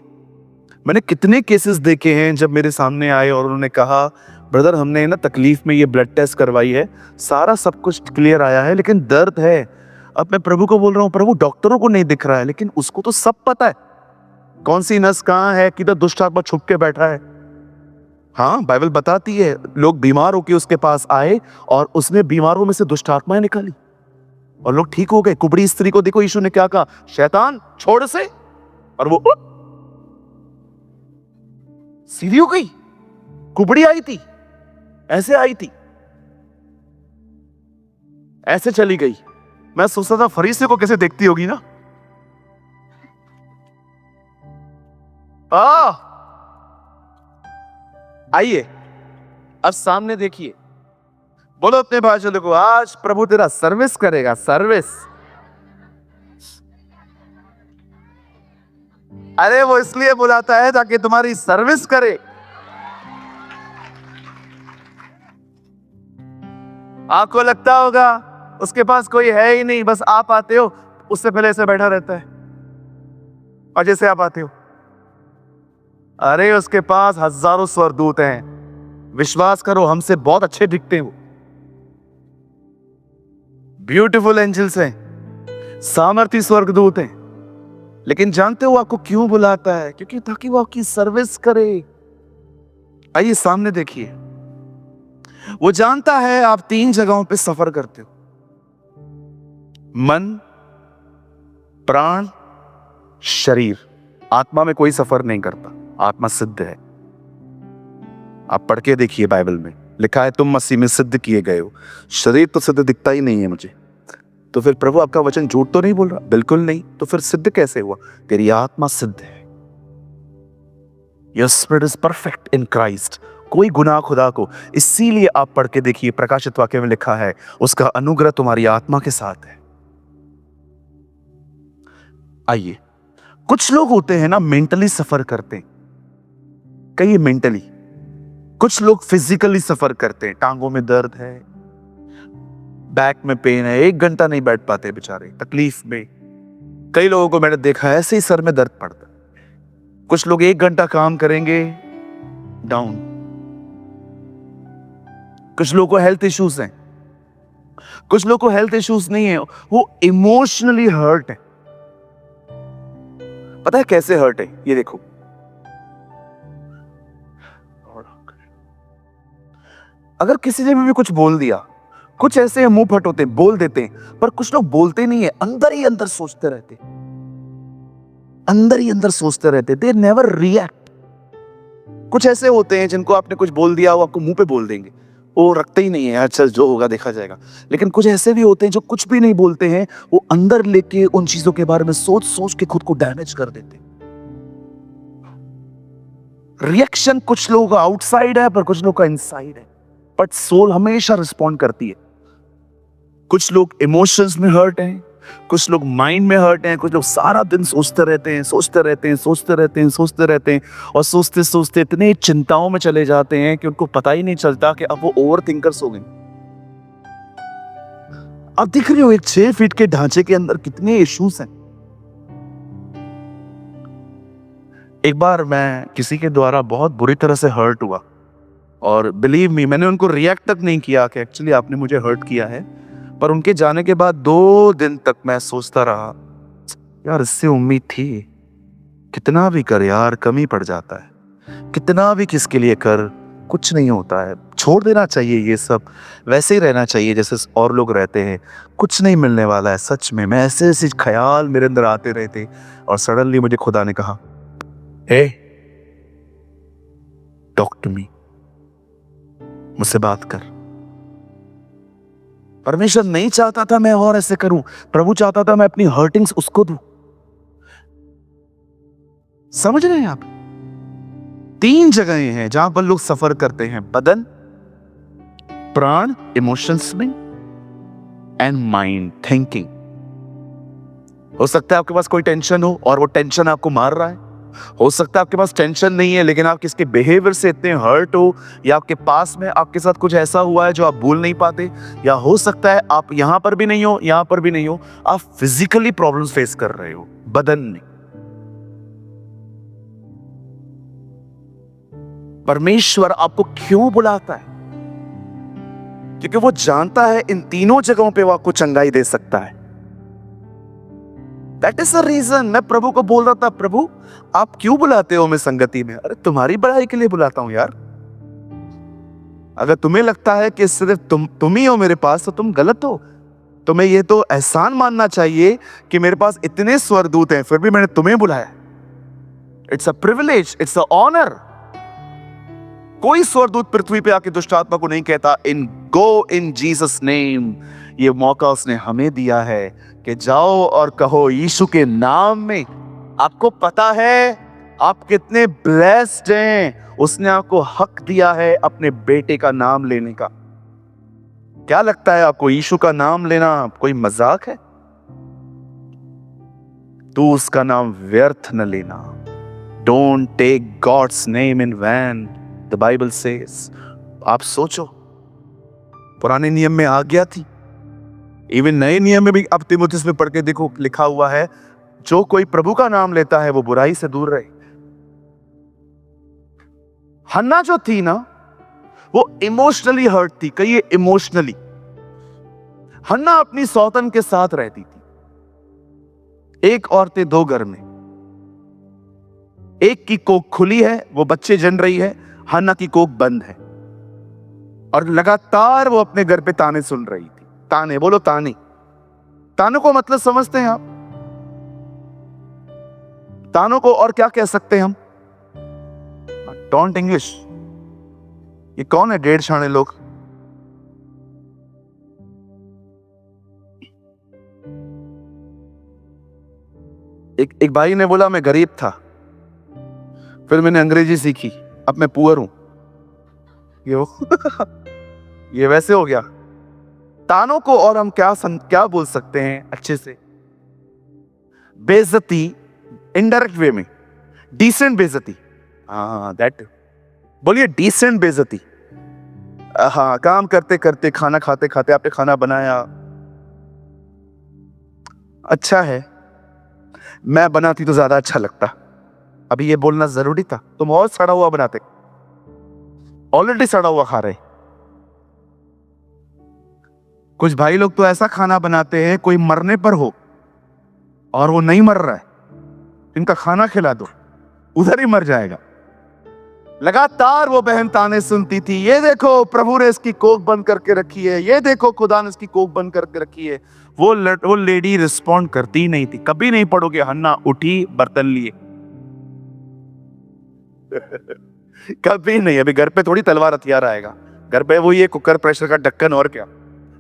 मैंने कितने केसेस देखे हैं जब मेरे सामने आए और उन्होंने कहा ब्रदर हमने ना तकलीफ में ये ब्लड टेस्ट करवाई है, सारा सब कुछ क्लियर आया है, लेकिन दर्द है। अब मैं प्रभु को बोल रहा हूँ, प्रभु डॉक्टरों को नहीं दिख रहा है, लेकिन उसको तो सब पता है कौन सी नस कहाँ है, किधर दुष्ट आत्मा छुप के बैठा है। हाँ, बाइबल बताती है लोग बीमार होके उसके पास आए और उसने बीमारों में से दुष्ट आत्माएं निकाली और लोग ठीक हो गए। कुबड़ी स्त्री को देखो, यीशु ने क्या कहा, शैतान छोड़ से, और वो सीधी हो गई। कुबड़ी आई थी, ऐसे आई थी, ऐसे चली गई। मैं सोचता था फरीसी को कैसे देखती होगी ना। आइए अब सामने देखिए, बोलो अपने भाषा को, आज प्रभु तेरा सर्विस करेगा, सर्विस। अरे वो इसलिए बुलाता है ताकि तुम्हारी सर्विस करे। आपको लगता होगा उसके पास कोई है ही नहीं, बस आप आते हो, उससे पहले ऐसे बैठा रहता है और जैसे आप आते हो। अरे उसके पास हजारों स्वर्गदूत हैं, विश्वास करो हमसे बहुत अच्छे दिखते हैं वो, ब्यूटीफुल एंजल्स हैं, सामर्थी स्वर्गदूत हैं। लेकिन जानते हो आपको क्यों बुलाता है? क्योंकि ताकि वो आपकी सर्विस करे। आइए सामने देखिए, वो जानता है आप 3 जगहों पे सफर करते हो, मन, प्राण, शरीर। आत्मा में कोई सफर नहीं करता, आत्मा सिद्ध है। आप पढ़ के देखिए, बाइबल में लिखा है तुम मसीह में सिद्ध किए गए हो। शरीर तो सिद्ध दिखता ही नहीं है मुझे, तो फिर प्रभु आपका वचन झूठ तो नहीं बोल रहा? बिल्कुल नहीं। तो फिर सिद्ध कैसे हुआ? तेरी आत्मा सिद्ध है। Your spirit is perfect in Christ, कोई गुनाह खुदा को। इसीलिए आप पढ़ के देखिए, प्रकाशित वाक्य में लिखा है उसका अनुग्रह तुम्हारी आत्मा के साथ है। आइए, कुछ लोग होते हैं ना मेंटली सफर करते हैं, कई मेंटली, कुछ लोग फिजिकली सफर करते हैं, टांगों में दर्द है, बैक में पेन है, 1 घंटा नहीं बैठ पाते बेचारे, तकलीफ में। कई लोगों को मैंने देखा है ऐसे ही सर में दर्द पड़ता। कुछ लोग 1 घंटा काम करेंगे, डाउन। कुछ लोगों को हेल्थ इश्यूज हैं, कुछ लोगों को हेल्थ इश्यूज नहीं है, वो इमोशनली हर्ट है। पता है कैसे हर्ट है? ये देखो, अगर किसी ने भी कुछ बोल दिया, कुछ ऐसे मुंह फट होते बोल देते हैं, पर कुछ लोग बोलते नहीं है, अंदर ही अंदर सोचते रहते, अंदर ही अंदर सोचते रहते, दे नेवर रिएक्ट। कुछ ऐसे होते हैं जिनको आपने कुछ बोल दिया, वो आपको मुंह पे बोल देंगे, वो रखते ही नहीं है, यार चल जो होगा देखा जाएगा। लेकिन कुछ ऐसे भी होते हैं जो कुछ भी नहीं बोलते हैं, वो अंदर लेके उन चीजों के बारे में सोच सोच के खुद को डैमेज कर देते। रिएक्शन कुछ लोगों का आउटसाइड है, पर कुछ लोगों का इनसाइड है, बट सोल हमेशा रिस्पॉन्ड करती है। कुछ लोग इमोशंस में हर्ट हैं, कुछ लोग माइंड में हर्ट हैं, कुछ लोग सारा दिन सोचते रहते हैं, सोचते रहते हैं, सोचते रहते हैं, सोचते रहते हैं, और सोचते सोचते इतने चिंताओं में चले जाते हैं कि उनको पता ही नहीं चलता कि अब वो ओवर थिंकर्स हो गए। अब दिख रही हो एक 6 फीट के ढांचे के अंदर कितने इश्यूज हैं। एक बार मैं किसी के द्वारा बहुत बुरी तरह से हर्ट हुआ, और बिलीव मी, मैंने उनको रिएक्ट तक नहीं किया कि एक्चुअली आपने मुझे हर्ट किया है, पर उनके जाने के बाद 2 दिन तक मैं सोचता रहा, यार इससे उम्मीद थी, कितना भी कर यार कमी पड़ जाता है, कितना भी किसके लिए कर कुछ नहीं होता है, छोड़ देना चाहिए ये सब, वैसे ही रहना चाहिए जैसे और लोग रहते हैं, कुछ नहीं मिलने वाला है। सच में मैं ऐसे ऐसे ख्याल मेरे अंदर आते रहते, और सडनली मुझे खुदा ने कहा, हे टॉक टू मी, मुझसे बात कर। परमेश्वर नहीं चाहता था मैं और ऐसे करूं, प्रभु चाहता था मैं अपनी हर्टिंग्स उसको दूं। समझ रहे हैं आप? 3 जगहें हैं जहां पर लोग सफर करते हैं, बदन, प्राण, इमोशंस में, एंड माइंड, थिंकिंग। हो सकता है आपके पास कोई टेंशन हो और वो टेंशन आपको मार रहा है, हो सकता है आपके पास टेंशन नहीं है लेकिन आप किसके बिहेवियर से इतने हर्ट हो, या आपके पास में आपके साथ कुछ ऐसा हुआ है जो आप भूल नहीं पाते, या हो सकता है आप यहां पर भी नहीं हो, यहां पर भी नहीं हो, आप फिजिकली प्रॉब्लम्स फेस कर रहे हो बदन में। परमेश्वर आपको क्यों बुलाता है? क्योंकि वो जानता है इन तीनों जगहों पे वो आपको चंगाई दे सकता है। That is the reason मैं प्रभु को बोल रहा था, प्रभु आप क्यों बुलाते हो मैं संगति में? अरे तुम्हारी बड़ाई के लिए बुलाता हूं यार। अगर तुम्हें लगता है कि सिर्फ तुम ही हो मेरे पास, तो तुम गलत हो। तुम्हें ये तो एहसान मानना चाहिए कि मेरे पास इतने स्वर्गदूत हैं, फिर भी मैंने तुम्हें बुलाया। It's a privilege, it's a honour. कोई स्वर्गदूत पृथ्वी पे आके दुष्ट आत्मा को नहीं कहता इन गो इन जीसस नेम। ये मौका उसने हमें दिया है कि जाओ और कहो यीशु के नाम में। आपको पता है आप कितने ब्लेस्ड हैं, उसने आपको हक दिया है अपने बेटे का नाम लेने का। क्या लगता है आपको यीशु का नाम लेना कोई मजाक है? तू उसका नाम व्यर्थ न लेना। Don't take God's name in vain, the Bible says. आप सोचो, पुराने नियम में आज्ञा थी, इवन नए नियम में भी अब तीमुथियुस में पढ़ के देखो, लिखा हुआ है जो कोई प्रभु का नाम लेता है वो बुराई से दूर रहे। हन्ना जो थी ना, वो इमोशनली हर्ट थी। कहिए इमोशनली। हन्ना अपनी सौतन के साथ रहती थी। एक औरतें दो घर में, एक की कोख खुली है, वो बच्चे जन रही है, हन्ना की कोख बंद है, और लगातार वो अपने घर पे ताने सुन रही थी। ताने बोलो, ताने। तानों को मतलब समझते हैं आप? तानों को और क्या कह सकते हैं हम? Don't English. ये कौन है डेढ़ शाणे लोग? एक भाई ने बोला मैं गरीब था, फिर मैंने अंग्रेजी सीखी, अब मैं पुअर हूं। ये वैसे हो गया। तानों को और हम क्या बोल सकते हैं अच्छे से? बेइज्जती, इनडायरेक्ट वे में। डिसेंट बेइज्जती, हाँ दैट। बोलिए डिसेंट बेइज्जती। हाँ, काम करते करते, खाना खाते खाते आपने खाना बनाया, अच्छा है, मैं बनाती तो ज्यादा अच्छा लगता। अभी ये बोलना जरूरी था? तुम और सड़ा हुआ बनाते, ऑलरेडी सड़ा हुआ खा रहे। कुछ भाई लोग तो ऐसा खाना बनाते हैं कोई मरने पर हो और वो नहीं मर रहा है, इनका खाना खिला दो, उधर ही मर जाएगा। लगातार वो बहन ताने सुनती थी, ये देखो प्रभु ने इसकी कोख बंद करके रखी है, ये देखो खुदा ने इसकी कोख बंद करके रखी है। वो लेडी रिस्पॉन्ड करती ही नहीं थी। कभी नहीं पढ़ोगे हन्ना उठी बर्तन लिए कभी नहीं। अभी घर पे थोड़ी तलवार हथियार आएगा, घर पे वो ये कुकर प्रेशर का ढक्कन, और क्या,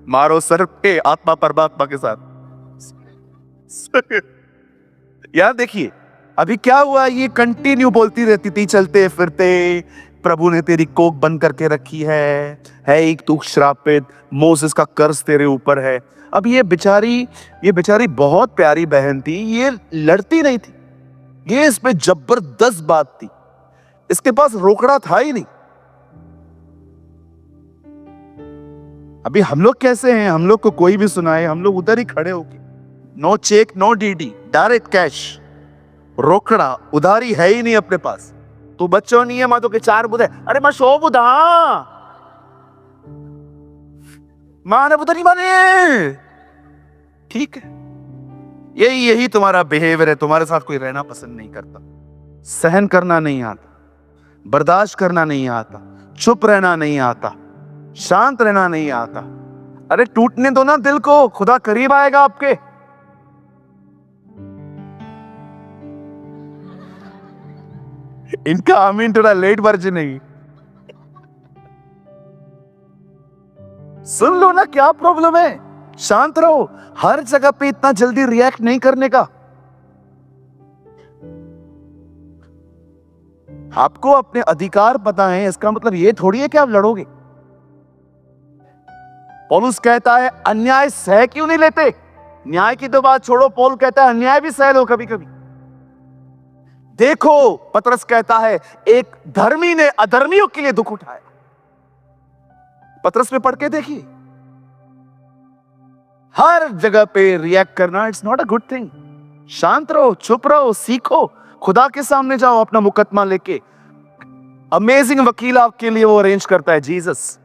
मारो सर पे आत्मा परमात्मा के साथ। यार देखिए अभी क्या हुआ, ये कंटिन्यू बोलती रहती थी चलते फिरते, प्रभु ने तेरी कोख बंद करके रखी है एक तू श्रापित, मोसेस का कर्ज तेरे ऊपर है। अब ये बेचारी बहुत प्यारी बहन थी, ये लड़ती नहीं थी, ये इस पे जबरदस्त बात थी, इसके पास रोकड़ा था ही नहीं। अभी हम लोग कैसे हैं? हम लोग को कोई भी सुनाए, हम लोग उधर ही खड़े होके, no cheque no DD, direct cash, रोकड़ा उधारी है ही नहीं अपने पास। तो बच्चों नहीं है मातो के चार बुधे, अरे मैं सो बुधा माने बुधा नहीं माने। ठीक है, यही तुम्हारा बिहेवियर है। तुम्हारे साथ कोई रहना पसंद नहीं करता, सहन करना नहीं आता, बर्दाश्त करना नहीं आता, चुप रहना नहीं आता, शांत रहना नहीं आता। अरे टूटने दो ना दिल को, खुदा करीब आएगा आपके। इनका आमीन थोड़ा लेट वर्जन है। सुन लो ना, क्या प्रॉब्लम है? शांत रहो। हर जगह पे इतना जल्दी रिएक्ट नहीं करने का। आपको अपने अधिकार पता है, इसका मतलब ये थोड़ी है कि आप लड़ोगे। पौलुस कहता है अन्याय सह क्यों नहीं लेते? न्याय की तो बात छोड़ो, पौल कहता है अन्याय भी सह लो कभी कभी। देखो पतरस कहता है एक धर्मी ने अधर्मियों के लिए दुख उठाया। पतरस में पढ़ के देखिए, हर जगह पे रिएक्ट करना it's not a good thing. शांत रहो, चुप रहो, सीखो, खुदा के सामने जाओ अपना मुकदमा लेके। अमेजिंग वकील आपके लिए वो अरेंज करता है, जीसस।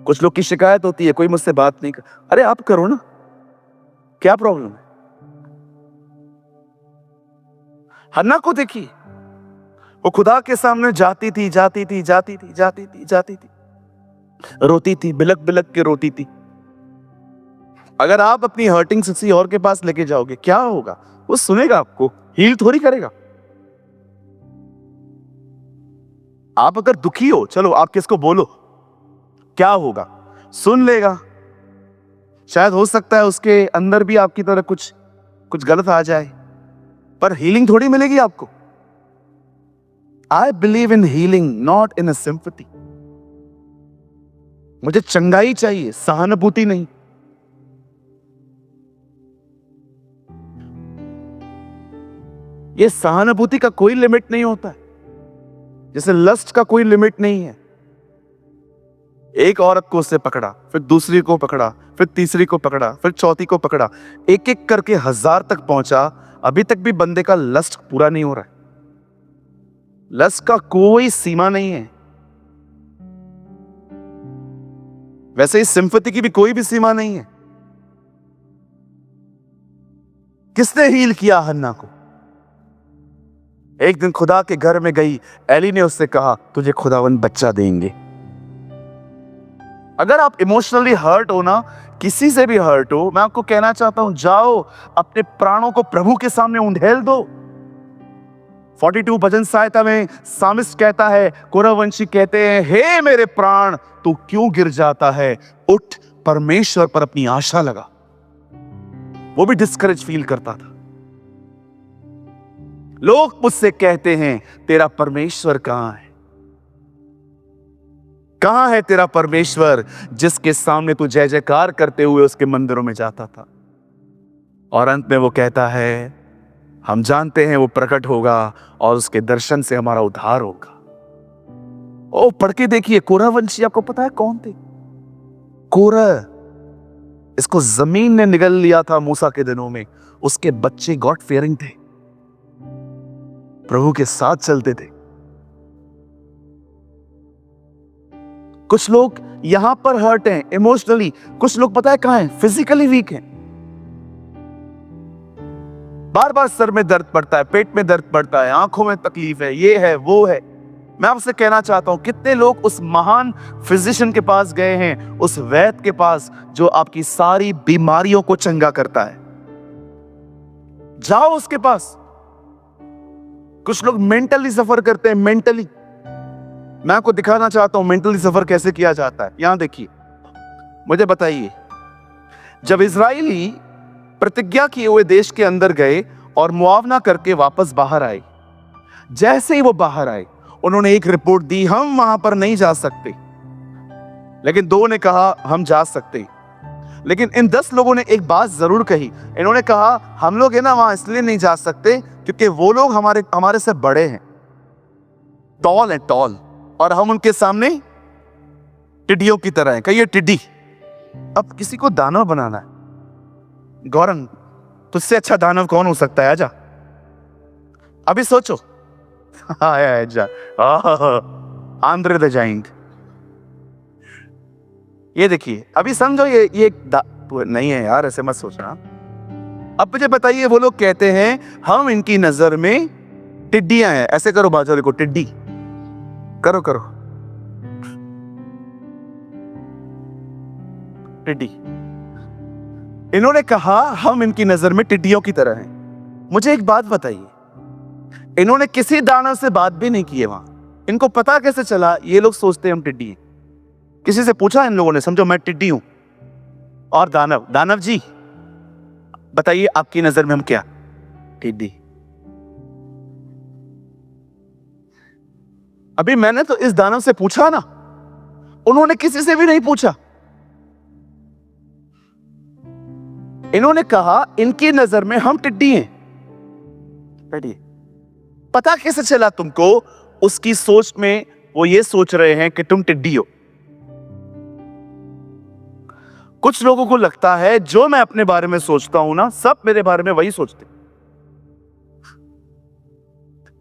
कुछ लोग की शिकायत होती है कोई मुझसे बात नहीं कर, अरे आप करो ना, क्या प्रॉब्लम है? हन्ना को देखिए, वो खुदा के सामने जाती थी, रोती थी, बिलक बिलक के रोती थी। अगर आप अपनी हर्टिंग किसी और के पास लेके जाओगे, क्या होगा? वो सुनेगा आपको, हील थोड़ी करेगा। आप अगर दुखी हो, चलो आप किसको बोलो, क्या होगा? सुन लेगा, शायद हो सकता है उसके अंदर भी आपकी तरह कुछ कुछ गलत आ जाए, पर हीलिंग थोड़ी मिलेगी आपको। I believe in healing, not in a sympathy. मुझे चंगाई चाहिए, सहानुभूति नहीं। ये सहानुभूति का कोई लिमिट नहीं होता है, जैसे लस्ट का कोई लिमिट नहीं है। एक औरत को उससे पकड़ा, फिर दूसरी को पकड़ा, फिर तीसरी को पकड़ा, फिर चौथी को पकड़ा, एक एक करके 1000 तक पहुंचा। अभी तक भी बंदे का लस्ट पूरा नहीं हो रहा है। लस्ट का कोई सीमा नहीं है। वैसे ही सिंपैथी की भी कोई भी सीमा नहीं है। किसने हील किया हन्ना को? एक दिन खुदा के घर में गई, एली ने उससे कहा तुझे खुदावन बच्चा देंगे। अगर आप इमोशनली हर्ट हो ना, किसी से भी हर्ट हो, मैं आपको कहना चाहता हूं, जाओ अपने प्राणों को प्रभु के सामने उंडेल दो। 42 भजन संहिता में सामिस्ट कहता है, कोरवंशी कहते हैं, हे मेरे प्राण तू क्यों गिर जाता है, उठ परमेश्वर पर अपनी आशा लगा। वो भी डिस्करेज फील करता था। लोग मुझसे कहते हैं तेरा परमेश्वर कहां है? कहां है तेरा परमेश्वर जिसके सामने तू जय जयकार करते हुए उसके मंदिरों में जाता था? और अंत में वो कहता है, हम जानते हैं वो प्रकट होगा और उसके दर्शन से हमारा उद्धार होगा। ओ पढ़ के देखिए, कोरह वंशी आपको पता है कौन थे? कोरह, इसको जमीन ने निगल लिया था मूसा के दिनों में। उसके बच्चे गॉड फेयरिंग थे, प्रभु के साथ चलते थे। कुछ लोग यहां पर हर्ट हैं इमोशनली, कुछ लोग पता है कहां हैं? फिजिकली वीक हैं। बार बार सर में दर्द पड़ता है, पेट में दर्द पड़ता है, आंखों में तकलीफ है, ये है वो है। मैं आपसे कहना चाहता हूं, कितने लोग उस महान फिजिशियन के पास गए हैं, उस वैद्य के पास जो आपकी सारी बीमारियों को चंगा करता है। जाओ उसके पास। कुछ लोग मेंटली सफर करते हैं, मेंटली। मैं आपको दिखाना चाहता हूं मेंटली सफर कैसे किया जाता है। यहां देखिए, मुझे बताइए, जब इजरायली प्रतिज्ञा किए हुए देश के अंदर गए और मुआवना करके वापस बाहर आए, जैसे ही वो बाहर आए उन्होंने एक रिपोर्ट दी, हम वहां पर नहीं जा सकते। लेकिन दो ने कहा हम जा सकते। लेकिन इन 10 लोगों ने एक बात जरूर कही। इन्होंने कहा हम लोग है ना वहां इसलिए नहीं जा सकते क्योंकि वो लोग हमारे से बड़े हैं, टॉल है, टॉल, और हम उनके सामने टिड्डियों की तरह हैं। कहिए टिड्डी। अब किसी को दानव बनाना है, गौरंग, तुझसे अच्छा दानव कौन हो सकता है? आजा, अभी सोचो। आजा, आंध्र द जाइंट। ये देखिए, अभी समझो ये नहीं है यार, ऐसे मत सोचना। अब मुझे बताइए, वो लोग कहते हैं हम इनकी नजर में टिड्डियां हैं। ऐसे करो बाजू को, टिड्डी करो, करो टिड्डी। इन्होंने कहा हम इनकी नजर में टिड्डियों की तरह हैं। मुझे एक बात बताइए, इन्होंने किसी दानव से बात भी नहीं की है वहां। इनको पता कैसे चला ये लोग सोचते हैं हम टिड्डी हैं? किसी से पूछा इन लोगों ने? समझो मैं टिड्डी हूं और दानव, दानव जी बताइए आपकी नजर में हम क्या? टिड्डी। अभी मैंने तो इस दानव से पूछा ना, उन्होंने किसी से भी नहीं पूछा। इन्होंने कहा इनकी नजर में हम टिड्डी हैं। टिड्डी। पता कैसे चला तुमको? उसकी सोच में वो ये सोच रहे हैं कि तुम टिड्डी हो। कुछ लोगों को लगता है जो मैं अपने बारे में सोचता हूं ना, सब मेरे बारे में वही सोचते।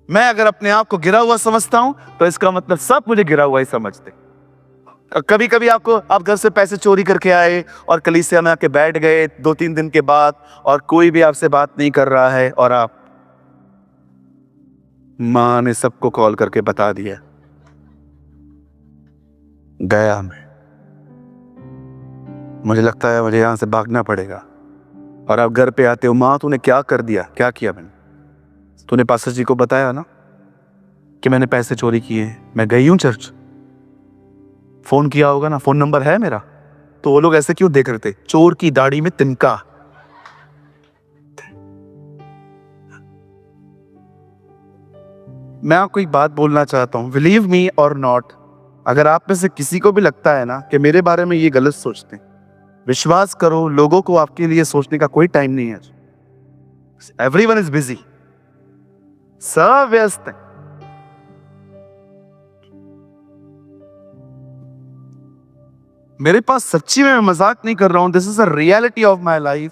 मैं अगर अपने आप को गिरा हुआ समझता हूं तो इसका मतलब सब मुझे गिरा हुआ ही समझते। कभी कभी आप घर से पैसे चोरी करके आए और कलीसिया में आके बैठ गए 2-3 दिन के बाद, और कोई भी आपसे बात नहीं कर रहा है, और आप, मां ने सबको कॉल करके बता दिया, गया मैं, मुझे लगता है मुझे यहां से भागना पड़ेगा। और आप घर पे आते हो, मां तूने क्या कर दिया? क्या किया मैंने? तूने पास्टर जी को बताया ना कि मैंने पैसे चोरी किए? मैं गई हूं चर्च, फोन किया होगा ना, फोन नंबर है मेरा, तो वो लोग ऐसे क्यों देख रहे थे? चोर की दाढ़ी में तिनका। मैं आपको एक बात बोलना चाहता हूं, बिलीव मी और नॉट, अगर आप में से किसी को भी लगता है ना कि मेरे बारे में ये गलत सोचते हैं, विश्वास करो, लोगों को आपके लिए सोचने का कोई टाइम नहीं है। एवरीवन इज बिजी, सब व्यस्त है। मेरे पास, सच्ची में मैं मजाक नहीं कर रहा हूं, this is a reality of my life.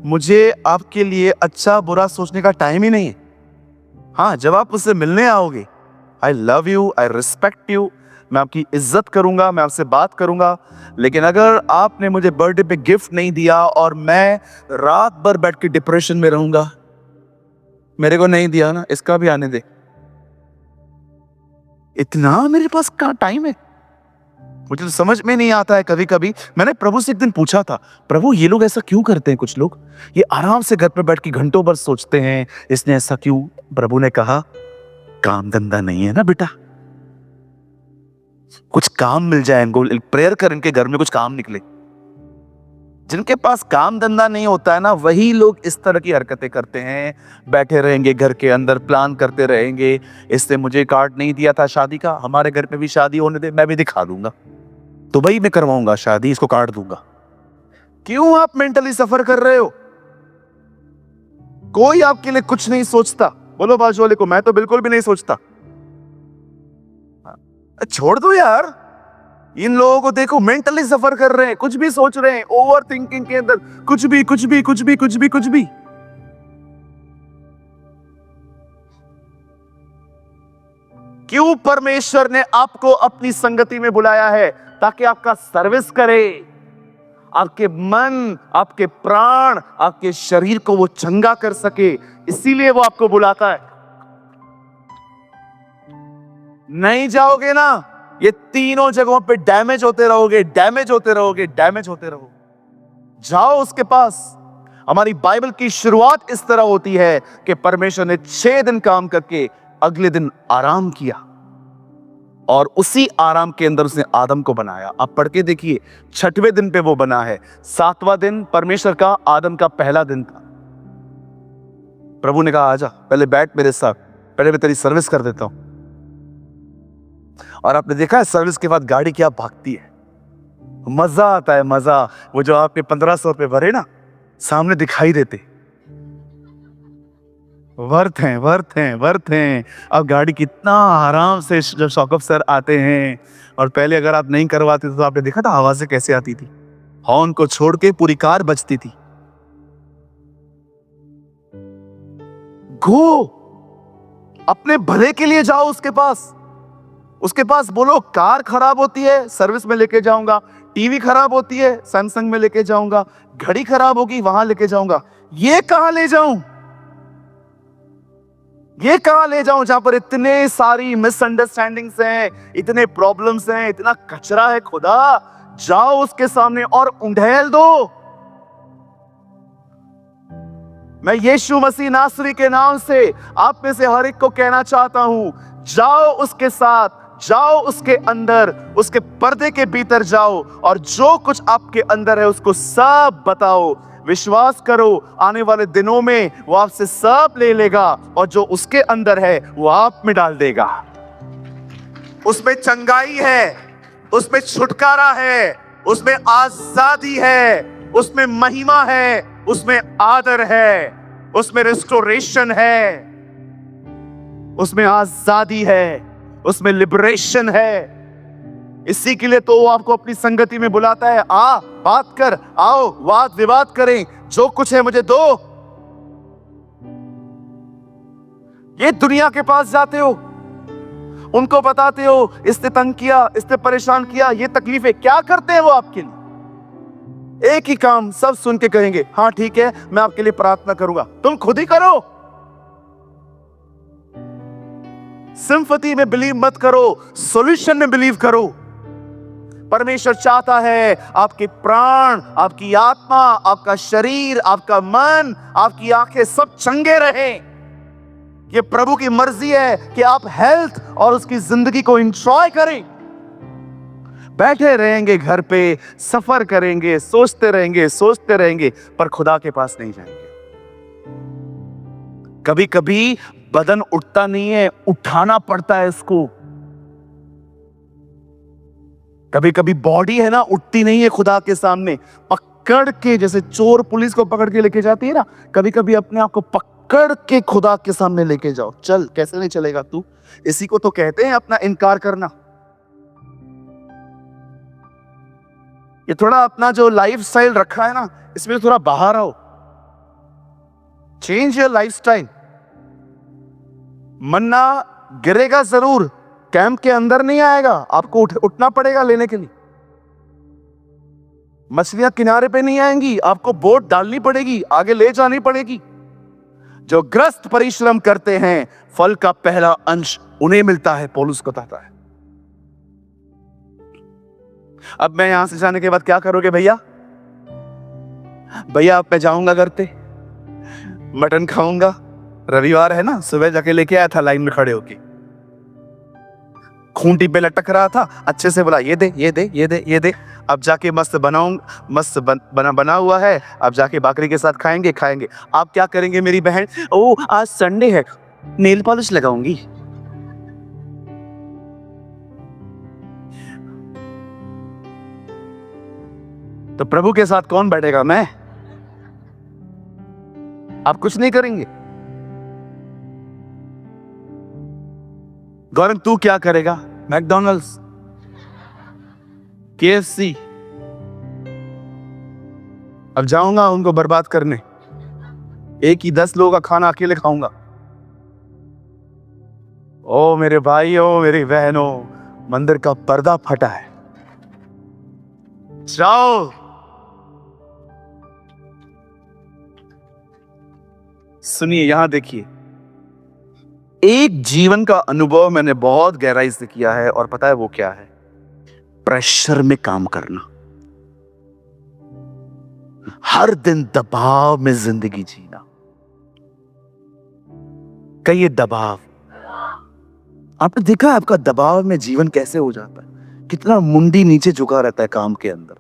मुझे आपके लिए अच्छा बुरा सोचने का टाइम ही नहीं है। हाँ, जब आप मुझसे मिलने आओगे, I love you, I respect you, मैं आपकी इज्जत करूंगा, मैं आपसे बात करूंगा। लेकिन अगर आपने मुझे बर्थडे पे गिफ्ट नहीं दिया और मैं रात भर बैठ के डिप्रेशन में रहूंगा, मेरे को नहीं दिया ना, इसका भी आने दे। इतना मेरे पास कहाँ टाइम है? मुझे तो समझ में नहीं आता है। कभी कभी मैंने प्रभु से एक दिन पूछा था, प्रभु ये लोग ऐसा क्यों करते हैं? कुछ लोग ये आराम से घर पर बैठ के घंटों भर सोचते हैं, इसने ऐसा क्यों? प्रभु ने कहा, काम धंधा नहीं है ना बेटा, कुछ काम मिल जाए इनको, प्रेयर कर इनके घर में कुछ काम निकले। जिनके पास काम धंधा नहीं होता है ना, वही लोग इस तरह की हरकतें करते हैं। बैठे रहेंगे घर के अंदर, प्लान करते रहेंगे, इसने मुझे कार्ड नहीं दिया था शादी का, हमारे घर पे भी शादी होने दे, मैं भी दिखा दूंगा, दुबई में करवाऊंगा शादी, इसको कार्ड दूंगा। क्यों आप मेंटली सफर कर रहे हो? कोई आपके लिए कुछ नहीं सोचता। बोलो बाजू वाले को, मैं तो बिल्कुल भी नहीं सोचता। छोड़ दो यार, इन लोगों को देखो, मेंटली सफर कर रहे हैं, कुछ भी सोच रहे हैं, ओवर थिंकिंग के अंदर, कुछ भी कुछ भी कुछ भी कुछ भी कुछ भी। क्यों परमेश्वर ने आपको अपनी संगति में बुलाया है? ताकि आपका सर्विस करे, आपके मन, आपके प्राण, आपके शरीर को वो चंगा कर सके, इसीलिए वो आपको बुलाता है। नहीं जाओगे ना, ये तीनों जगहों पे डैमेज होते रहोगे, डैमेज होते रहोगे, डैमेज होते रहोगे। जाओ उसके पास। हमारी बाइबल की शुरुआत इस तरह होती है कि परमेश्वर ने 6 दिन काम करके अगले दिन आराम किया, और उसी आराम के अंदर उसने आदम को बनाया। आप पढ़ के देखिए, 6वें दिन पे वो बना है। 7वां दिन परमेश्वर का, आदम का पहला दिन था। प्रभु ने कहा, आजा पहले बैठ मेरे साथ, पहले मैं तेरी सर्विस कर देता हूं। और आपने देखा है सर्विस के बाद गाड़ी क्या भागती है, मजा आता है, मजा। वो जो आपके 1500 रुपए भरे ना, सामने दिखाई देते, वर्थ हैं, वर्थ हैं, वर्थ हैं। अब गाड़ी कितना आराम से, जब शौकत सर आते हैं, और पहले अगर आप नहीं करवाते तो आपने देखा था आवाजें कैसे आती थी, हॉर्न को छोड़ के पूरी कार बजती थी। गो, अपने भले के लिए जाओ उसके पास। उसके पास बोलो, कार खराब होती है सर्विस में लेके जाऊंगा, टीवी खराब होती है सैमसंग में लेके जाऊंगा, घड़ी खराब होगी वहां लेके जाऊंगा। ये कहां ले जाऊं? ये कहां ले जाऊं जहां पर इतने सारी मिसअंडरस्टैंडिंग्स हैं, इतने प्रॉब्लम्स हैं, इतना कचरा है? खुदा, जाओ उसके सामने और उंडेल दो। मैं यीशु मसीह नासरी के नाम से आप में से हर एक को कहना चाहता हूं, जाओ उसके साथ, जाओ उसके अंदर, उसके पर्दे के भीतर जाओ, और जो कुछ आपके अंदर है उसको सब बताओ। विश्वास करो, आने वाले दिनों में वो आपसे सब ले लेगा, और जो उसके अंदर है वो आप में डाल देगा। उसमें चंगाई है, उसमें छुटकारा है, उसमें आजादी है, उसमें महिमा है, उसमें आदर है, उसमें रिस्टोरेशन है, उसमें आजादी है, उसमें लिबरेशन है। इसी के लिए तो वो आपको अपनी संगति में बुलाता है। आ, बात कर, आओ वाद विवाद करें, जो कुछ है मुझे दो। ये दुनिया के पास जाते हो, उनको बताते हो, इसने तंग किया, इसने परेशान किया, ये तकलीफें, क्या करते हैं वो आपके लिए? एक ही काम, सब सुन के कहेंगे, हाँ ठीक है, मैं आपके लिए प्रार्थना करूंगा। तुम खुद ही करो। सिंपैथी में बिलीव मत करो, सॉल्यूशन में बिलीव करो। परमेश्वर चाहता है आपके प्राण, आपकी आत्मा, आपका शरीर, आपका मन, आपकी आंखें सब चंगे रहें। ये प्रभु की मर्जी है कि आप हेल्थ और उसकी जिंदगी को एंजॉय करें। बैठे रहेंगे घर पे, सफर करेंगे, सोचते रहेंगे, पर खुदा के पास नहीं जाएंगे। कभी कभी बदन उठता नहीं है, उठाना पड़ता है इसको। कभी कभी बॉडी है ना, उठती नहीं है खुदा के सामने, पकड़ के, जैसे चोर पुलिस को पकड़ के लेके जाती है ना, कभी कभी अपने आप को पकड़ के खुदा के सामने लेके जाओ। चल, कैसे नहीं चलेगा तू? इसी को तो कहते हैं अपना इनकार करना। ये थोड़ा अपना जो लाइफ स्टाइल रखा है ना, इसमें थोड़ा बाहर आओ, चेंज योर लाइफ स्टाइल। मन्ना गिरेगा जरूर, कैंप के अंदर नहीं आएगा, आपको उठना पड़ेगा लेने के लिए। मछलियां किनारे पे नहीं आएंगी, आपको बोट डालनी पड़ेगी, आगे ले जानी पड़ेगी। जो ग्रस्त परिश्रम करते हैं, फल का पहला अंश उन्हें मिलता है, पौलुस को कहता है। अब मैं यहां से जाने के बाद क्या करोगे भैया? भैया अब मैं जाऊंगा घर पे, मटन खाऊंगा। रविवार है ना, सुबह जाके लेके आया था लाइन में खड़े होके, खूंटी पे लटक रहा था, अच्छे से बोला ये दे ये दे ये दे ये दे। अब जाके मस्त बनाऊंगा, बना हुआ है, अब जाके बकरी के साथ खाएंगे। आप क्या करेंगे मेरी बहन? ओ आज संडे है, नेल पॉलिश लगाऊंगी। तो प्रभु के साथ कौन बैठेगा? मैं? आप कुछ नहीं करेंगे। गौरव तू क्या करेगा? McDonald's, KFC। अब जाऊंगा उनको बर्बाद करने, एक ही 10 लोगों का खाना अकेले खाऊंगा। ओ मेरे भाई, ओ मेरी बहनों, मंदिर का पर्दा फटा है, जाओ। सुनिए, यहां देखिए, एक जीवन का अनुभव मैंने बहुत गहराई से किया है, और पता है वो क्या है? प्रेशर में काम करना, हर दिन दबाव में जिंदगी जीना। कई दबाव आपने देखा है, आपका दबाव में जीवन कैसे हो जाता है, कितना मुंडी नीचे झुका रहता है काम के अंदर।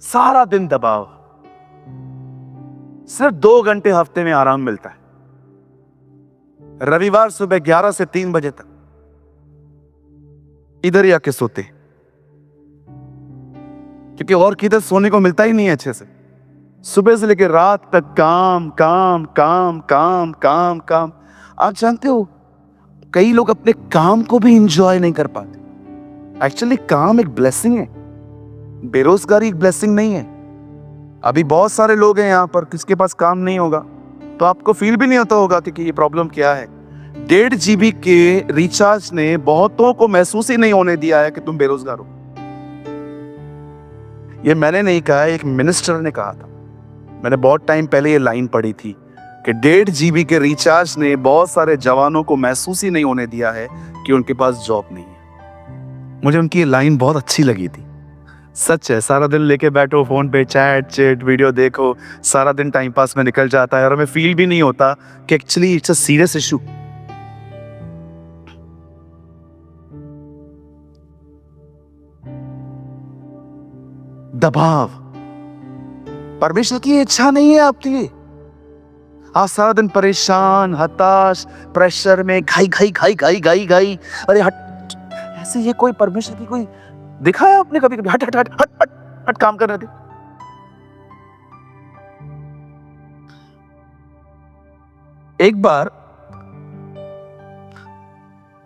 सारा दिन दबाव, सिर्फ 2 घंटे हफ्ते में आराम मिलता है, रविवार सुबह 11 से 3 बजे तक इधर ही आके सोते, क्योंकि और किधर सोने को मिलता ही नहीं है अच्छे से। सुबह से लेकर रात तक काम काम काम काम काम काम। आप जानते हो, कई लोग अपने काम को भी इंजॉय नहीं कर पाते। एक्चुअली काम एक ब्लेसिंग है, बेरोजगारी एक ब्लेसिंग नहीं है। अभी बहुत सारे लोग हैं यहाँ पर, किसके पास काम नहीं होगा, तो आपको फील भी नहीं होता होगा कि ये प्रॉब्लम क्या है। 1.5 GB के रिचार्ज ने बहुतों को महसूस ही नहीं होने दिया है कि तुम बेरोजगार हो। ये मैंने नहीं कहा, एक मिनिस्टर ने कहा था। मैंने बहुत टाइम पहले ये लाइन पढ़ी थी कि 1.5 GB के रिचार्ज ने बहुत सारे जवानों को महसूस ही नहीं होने दिया है कि उनके पास जॉब नहीं है। मुझे उनकी ये लाइन बहुत अच्छी लगी थी। सच है, सारा दिन लेके बैठो फोन पे, चैट वीडियो देखो, सारा दिन टाइम पास में निकल जाता है और हमें फील भी नहीं होता कि actually it's a serious issue. दबाव परमेश्वर की इच्छा नहीं है आपके लिए। आप सारा दिन परेशान, हताश, प्रेशर में घाई। अरे हट, ऐसे ये कोई परमेश्वर की कोई देखा है आपने कभी? हट हट हट हट हट हट काम कर रहे थे। एक बार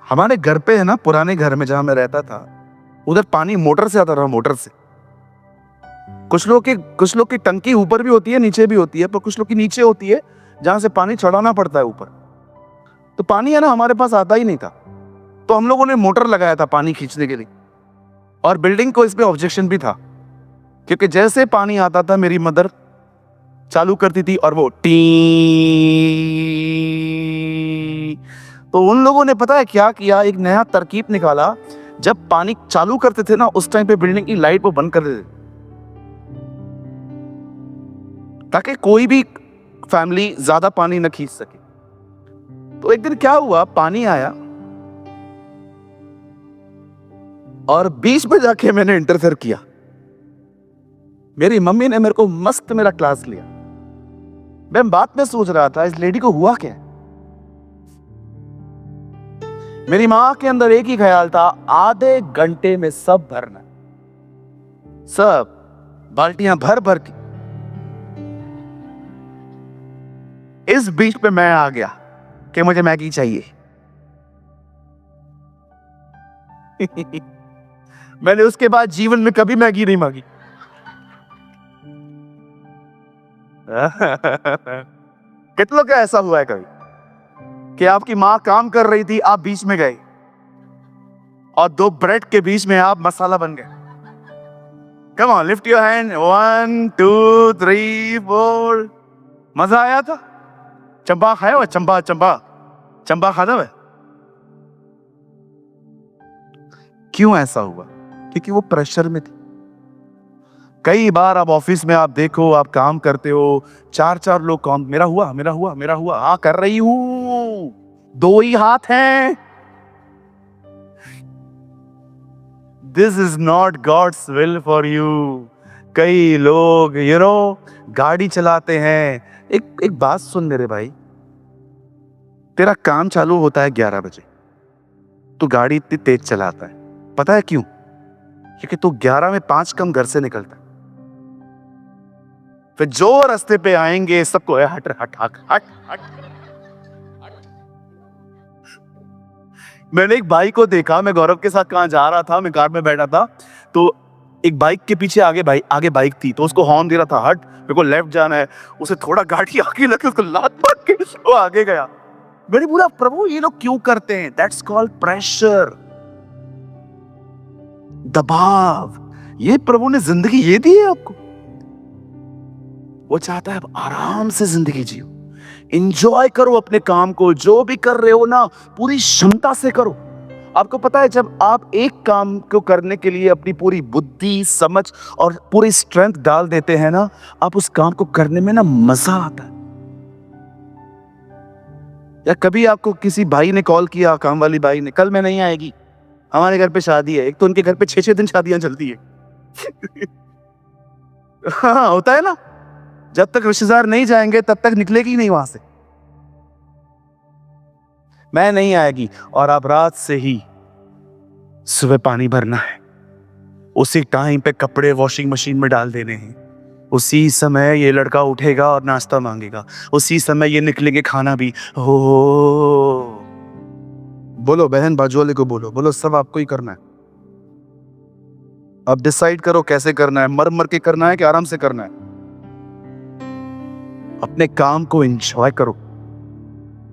हमारे घर पे है ना, पुराने घर में जहां मैं रहता था, उधर पानी मोटर से आता रहा, मोटर से। कुछ लोग की टंकी ऊपर भी होती है, नीचे भी होती है, पर कुछ लोग की नीचे होती है जहां से पानी चढ़ाना पड़ता है ऊपर। तो पानी है ना हमारे पास आता ही नहीं था, तो हम लोगों ने मोटर लगाया था पानी खींचने के लिए। और बिल्डिंग को इस पे ऑब्जेक्शन भी था, क्योंकि जैसे पानी आता था मेरी मदर चालू करती थी और वो टी। तो उन लोगों ने पता है क्या किया, एक नया तरकीब निकाला। जब पानी चालू करते थे ना, उस टाइम पे बिल्डिंग की लाइट वो बंद कर देते, ताकि कोई भी फैमिली ज्यादा पानी न खींच सके। तो एक दिन क्या हुआ, पानी आया और बीच में जाके मैंने इंटरफेयर किया। मेरी मम्मी ने मेरे को मस्त मेरा क्लास लिया। मैं बात में सोच रहा था, इस लेडी को हुआ क्या? मेरी मां के अंदर एक ही ख्याल था, आधे घंटे में सब भरना, सब बाल्टियां भर भर की। इस बीच पे मैं आ गया कि मुझे मैगी चाहिए। मैंने उसके बाद जीवन में कभी मैगी नहीं मांगी। कितनों का ऐसा हुआ है कभी कि आपकी मां काम कर रही थी, आप बीच में गए और दो ब्रेड के बीच में आप मसाला बन गए? Come on, lift your hand. 1 2 3 4। मजा आया था? चंबा खाया हुआ? चंबा चंबा चंबा खाता हुआ? क्यों ऐसा हुआ? क्योंकि वो प्रेशर में थी। कई बार आप ऑफिस में आप देखो, आप काम करते हो, 4 लोग काम, मेरा हुआ मेरा हुआ मेरा हुआ, हाँ कर रही हूं, 2 ही हाथ हैं। This is not God's will for you. कई लोग गाड़ी चलाते हैं। एक बात सुन मेरे भाई, तेरा काम चालू होता है 11 बजे, तू गाड़ी इतनी तेज चलाता है, पता है क्यों? क्योंकि तू 11 में 5 कम घर से निकलता है। फिर जो रास्ते पे आएंगे सबको हट हट हट हट हट। मैंने एक भाई को देखा, मैं गौरव के साथ कहां जा रहा था, मैं कार में बैठा था, तो एक बाइक के पीछे आगे बाइक थी, तो उसको हॉर्न दे रहा था, हट मेरे को लेफ्ट जाना है। उसे थोड़ा गाड़ी आगे लगी, उसको लात मार के वो आगे गया। मैंने बोला प्रभु ये लोग क्यों करते हैं? दैट्स कॉल्ड प्रेशर, दबाव। ये प्रभु ने जिंदगी ये दी है आपको। वो चाहता है आप आराम से जिंदगी जियो, एंजॉय करो अपने काम को, जो भी कर रहे हो ना पूरी क्षमता से करो। आपको पता है जब आप एक काम को करने के लिए अपनी पूरी बुद्धि, समझ और पूरी स्ट्रेंथ डाल देते हैं ना, आप उस काम को करने में ना मजा आता है। या कभी आपको किसी भाई ने कॉल किया, काम वाली भाई ने, कल मैं नहीं आएगी, हमारे घर पे शादी है। एक तो उनके घर पे 6-6 दिन शादियां चलती है। हाँ होता है ना, जब तक रिश्तेदार नहीं जाएंगे तब तक निकलेगी नहीं वहां से। मैं नहीं आएगी, और आप रात से ही सुबह पानी भरना है, उसी टाइम पे कपड़े वॉशिंग मशीन में डाल देने हैं, उसी समय ये लड़का उठेगा और नाश्ता मांगेगा, उसी समय ये निकलेंगे खाना भी। हो बोलो बहन, बाजू वाले को बोलो, बोलो सब आपको ही करना है। अब डिसाइड करो कैसे करना है, मर मर के करना है कि आराम से करना है। अपने काम को एंजॉय करो,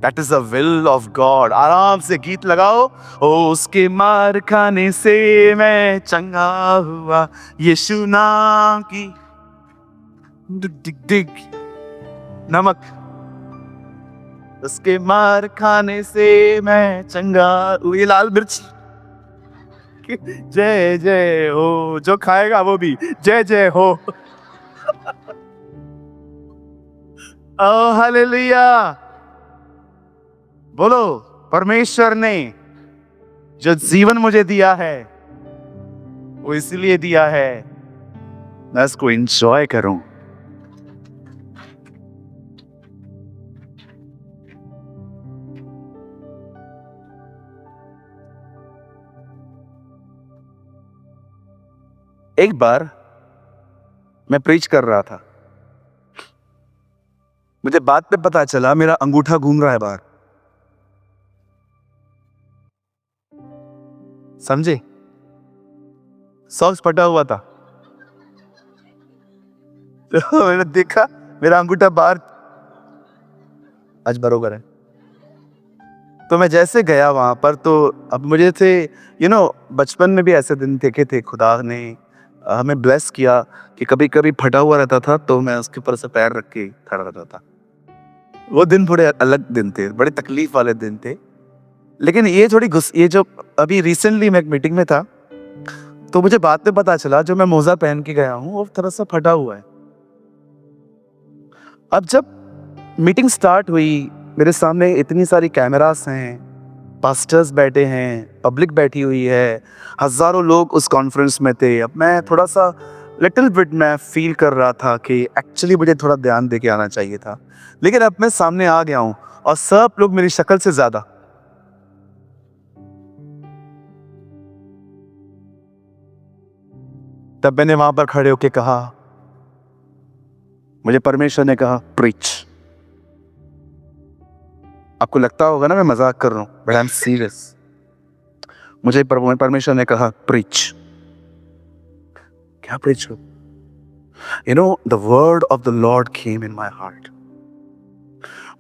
that is the will of God. आराम से गीत लगाओ, ओ उसके मार खाने से मैं चंगा हुआ, यीशु नाम की डिग डिग नमक, उसके मार खाने से मैं चंगा। ये लाल मिर्च, जय जय हो, जो खाएगा वो भी जय जय हो। ओ हालेलुया। बोलो, परमेश्वर ने जो जीवन मुझे दिया है वो इसलिए दिया है मैं इसको एंजॉय करूं। एक बार मैं प्रीच कर रहा था, मुझे बाद में पता चला मेरा अंगूठा घूम रहा है बाहर, समझे? सॉक्स फटा हुआ था। तो मैंने देखा मेरा अंगूठा बाहर, आज बरोबर है। तो मैं जैसे गया वहां पर, तो अब मुझे थे बचपन में भी ऐसे दिन देखे थे, खुदा ने हमें ब्लेस किया कि कभी कभी फटा हुआ रहता था तो मैं उसके ऊपर से पैर रख के खड़ा रहता था। वो दिन बड़े अलग दिन थे, बड़े तकलीफ वाले दिन थे। लेकिन ये जो अभी रिसेंटली मैं एक मीटिंग में था, तो मुझे बाद में पता चला जो मैं मोजा पहन के गया हूं वो थोड़ा सा फटा हुआ है। अब जब मीटिंग स्टार्ट हुई, मेरे सामने इतनी सारी कैमरास हैं, पास्टर्स बैठे हैं, पब्लिक बैठी हुई है, हजारों लोग उस कॉन्फ्रेंस में थे। अब मैं थोड़ा सा लिटिल बिट मैं फील कर रहा था कि एक्चुअली मुझे थोड़ा ध्यान दे के आना चाहिए था, लेकिन अब मैं सामने आ गया हूं और सब लोग मेरी शक्ल से ज्यादा तब मैंने वहां पर खड़े होके कहा, मुझे परमेश्वर ने कहा प्रीच। आपको लगता होगा ना मैं मजाक कर रहा हूं, बट आई एम सीरियस। मुझे परमेश्वर ने कहा प्रीच। क्या preach? You know the word of the Lord came in my heart.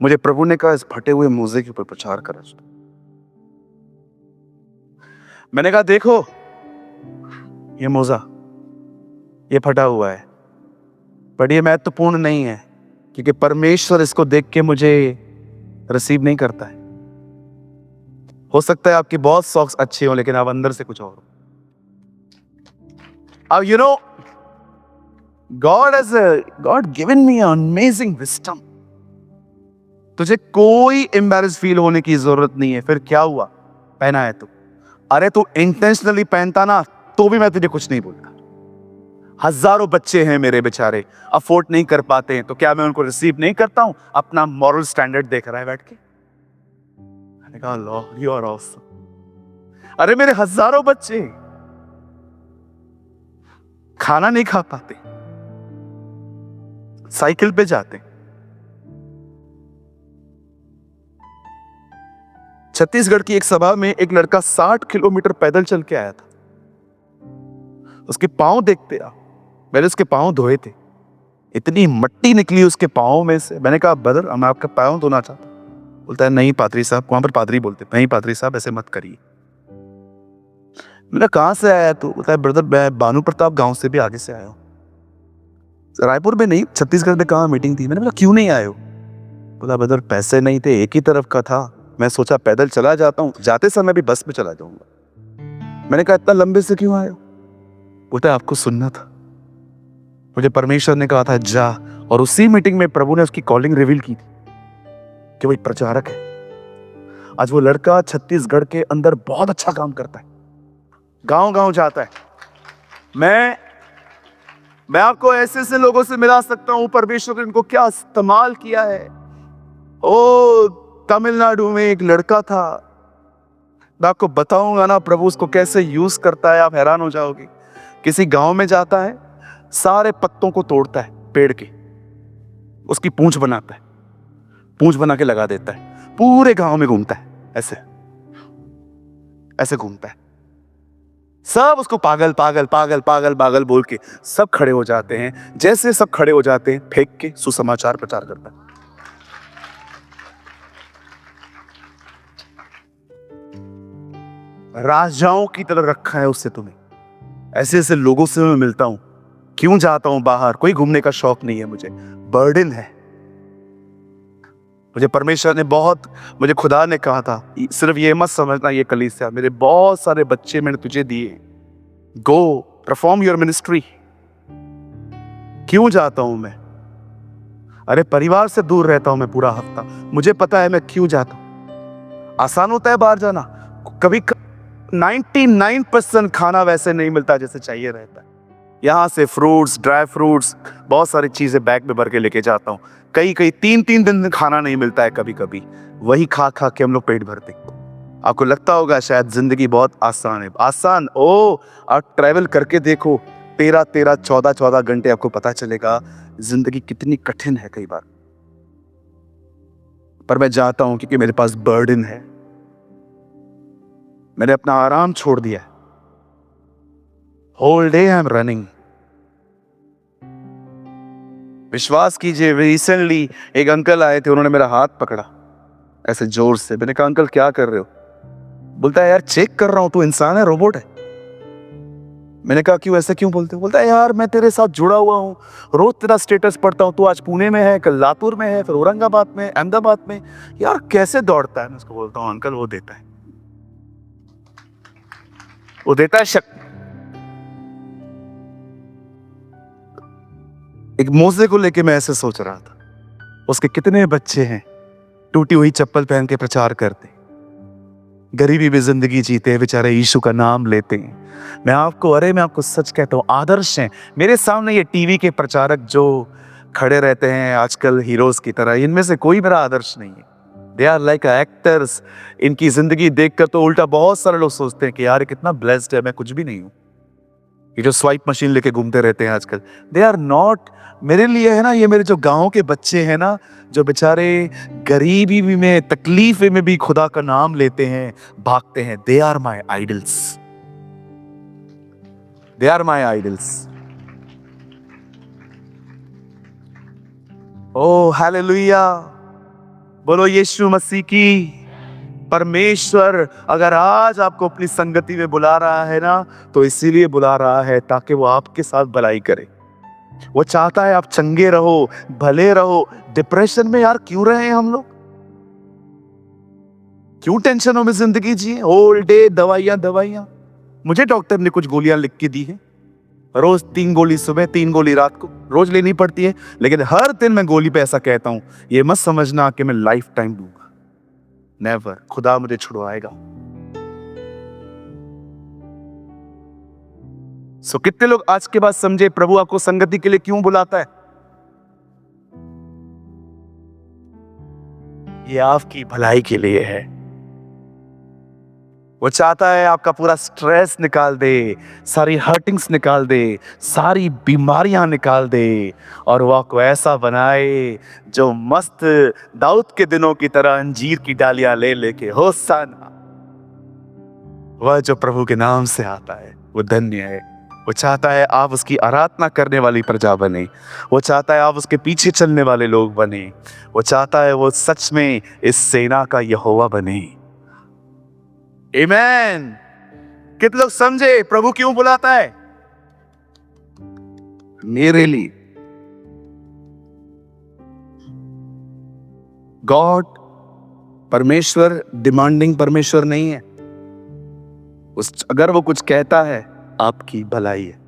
मुझे प्रभु ने कहा इस फटे हुए मोजे के ऊपर प्रचार कर। मैंने कहा देखो ये मोजा, ये फटा हुआ है, बट ये महत्वपूर्ण नहीं है, क्योंकि परमेश्वर इसको देख के मुझे रिसीव नहीं करता है। हो सकता है आपकी बहुत सॉक्स अच्छे हो, लेकिन आप अंदर से कुछ और हो। अब you know God given me amazing wisdom. तुझे कोई एम्बैरेस फील होने की जरूरत नहीं है। फिर क्या हुआ? पहना है तू। अरे तू इंटेंशनली पहनता ना तो भी मैं तुझे कुछ नहीं बोलता। हजारों बच्चे हैं मेरे बेचारे, अफोर्ड नहीं कर पाते हैं, तो क्या मैं उनको रिसीव नहीं करता हूं? अपना मॉरल स्टैंडर्ड देख रहा है बैठ के। मैंने कहा लॉर्ड यू आर ऑसम। अरे मेरे हजारों बच्चे खाना नहीं खा पाते, साइकिल पे जाते। छत्तीसगढ़ की एक सभा में एक लड़का 60 किलोमीटर पैदल चल के आया था। उसके पांव देखते आ, मैंने उसके पांव धोए थे, इतनी मिट्टी निकली उसके पांव में से। मैंने कहा ब्रदर मैं आपका पांव धोना चाहता। बोलता है नहीं पादरी साहब, वहां पर पादरी बोलते, नहीं पादरी साहब ऐसे मत करिए। मैंने कहां से आया तू? बोलता है ब्रदर मैं भानु प्रताप गांव से भी आगे से आया हूं। रायपुर में नहीं, छत्तीसगढ़ में कहां मीटिंग थी। मैंने बोला क्यों नहीं आए हो? बोला ब्रदर पैसे नहीं थे, एक ही तरफ का था, मैं सोचा पैदल चला जाता हूं, जाते समय भी बस में चला जाऊंगा। मैंने कहा इतना लंबे से क्यों आए हो? बोलता है आपको सुनना था, मुझे परमेश्वर ने कहा था जा। और उसी मीटिंग में प्रभु ने उसकी कॉलिंग रिवील की थी कि वही प्रचारक है। आज वो लड़का छत्तीसगढ़ के अंदर बहुत अच्छा काम करता है, गांव गांव जाता है। मैं आपको ऐसे ऐसे लोगों से मिला सकता हूं, परमेश्वर ने इनको क्या इस्तेमाल किया है। ओ तमिलनाडु में एक लड़का था, मैं आपको बताऊंगा ना प्रभु उसको कैसे यूज करता है, आप हैरान हो जाओगे। किसी गांव में जाता है, सारे पत्तों को तोड़ता है पेड़ के, उसकी पूंछ बनाता है, पूंछ बना के लगा देता है, पूरे गांव में घूमता है, ऐसे ऐसे घूमता है। सब उसको पागल पागल पागल पागल पागल बोल के सब खड़े हो जाते हैं। जैसे सब खड़े हो जाते हैं, फेंक के सुसमाचार प्रचार करता है। राजाओं की तरह रखा है उससे तुम्हें। ऐसे ऐसे लोगों से मैं मिलता हूं, क्यों जाता हूं बाहर? कोई घूमने का शौक नहीं है मुझे, बर्डन है मुझे। परमेश्वर ने मुझे खुदा ने कहा था सिर्फ ये मत समझना ये कलीसिया, मेरे बहुत सारे बच्चे मैंने तुझे दिए, गो परफॉर्म योर मिनिस्ट्री। क्यों जाता हूं मैं? अरे परिवार से दूर रहता हूं मैं पूरा हफ्ता, मुझे पता है मैं क्यों जाता हूं। आसान होता है बाहर जाना, कभी 99% खाना वैसे नहीं मिलता जैसे चाहिए रहता है। यहां से फ्रूट्स, ड्राई फ्रूट्स, बहुत सारी चीजें बैग में भर के लेके जाता हूं। कई 3-3 दिन खाना नहीं मिलता है, कभी कभी वही खा खा के हम लोग पेट भरते। आपको लगता होगा शायद जिंदगी बहुत आसान है। आसान ओ, आप ट्रैवल करके देखो, 13-13, 14-14 घंटे, आपको पता चलेगा जिंदगी कितनी कठिन है कई बार। पर मैं जाता हूं क्योंकि मेरे पास बर्डन है। मैंने अपना आराम छोड़ दिया है। Whole day I am running. विश्वास कीजिए रिसेंटली एक अंकल आए थे, उन्होंने मेरा हाथ पकड़ा ऐसे जोर से। मैंने कहा अंकल क्या कर रहे हो? बोलता है यार चेक कर रहा हूं, तू इंसान है रोबोट है? मैंने कहा क्यों, ऐसे क्यों बोलते हो? बोलता है यार मैं तेरे साथ जुड़ा हुआ हूं, रोज तेरा स्टेटस पढ़ता हूं, तू आज पुणे में है, कल लातूर में है, फिर औरंगाबाद में, अहमदाबाद में, यार कैसे दौड़ता है? मैं उसको बोलता हूं अंकल वो देता है, वो देता है शक्ति। एक मोजे को लेके मैं ऐसे सोच रहा था, उसके कितने बच्चे हैं टूटी हुई चप्पल पहन के प्रचार करते, गरीबी में जिंदगी जीते हैं बेचारे, यीशु का नाम लेते हैं। मैं आपको सच कहता हूँ, आदर्श हैं मेरे सामने ये टीवी के प्रचारक जो खड़े रहते हैं आजकल हीरोज की तरह, इनमें से कोई मेरा आदर्श नहीं है। They are like actors. इनकी जिंदगी देखकर तो उल्टा बहुत सारे लोग सोचते हैं कि यार कितना ब्लेस्ड है, मैं कुछ भी नहीं हूं। ये जो स्वाइप मशीन लेके घूमते रहते हैं आजकल, दे आर नॉट। मेरे लिए है ना, ये मेरे जो गांव के बच्चे हैं ना, जो बेचारे गरीबी में तकलीफ में भी खुदा का नाम लेते हैं, भागते हैं, they are my idols. They are my idols. Oh hallelujah, बोलो यीशु मसीह की। परमेश्वर अगर आज आपको अपनी संगति में बुला रहा है ना, तो इसीलिए बुला रहा है ताकि वो आपके साथ भलाई करे। वो चाहता है आप चंगे रहो, भले रहो। डिप्रेशन में यार क्यों रहे हैं हम लोग? क्यों टेंशनों में जिंदगी जिए? होल डे दवाइयां। मुझे डॉक्टर ने कुछ गोलियां लिख के दी है, रोज 3 गोली सुबह, 3 गोली रात को रोज लेनी पड़ती है। लेकिन हर दिन मैं गोली पे ऐसा कहता हूं, ये मत समझना कि मैं लाइफ टाइम दूंगा, नेवर। खुदा मुझे छुड़वाएगा। सो कितने लोग आज के बाद समझे प्रभु आपको संगति के लिए क्यों बुलाता है? ये आपकी भलाई के लिए है। वो चाहता है आपका पूरा स्ट्रेस निकाल दे, सारी हर्टिंग्स निकाल दे, सारी बीमारियां निकाल दे, और वो आपको ऐसा बनाए जो मस्त दाऊद के दिनों की तरह अंजीर की डालियां ले लेके होसाना। वह जो प्रभु के नाम से आता है वो धन्य है। वो चाहता है आप उसकी आराधना करने वाली प्रजा बने। वो चाहता है आप उसके पीछे चलने वाले लोग बने। वो चाहता है वो सच में इस सेना का यहोवा बने। आमीन। कितने लोग समझे प्रभु क्यों बुलाता है? मेरे लिए। गॉड, परमेश्वर डिमांडिंग परमेश्वर नहीं है। अगर वो कुछ कहता है, आपकी भलाई है।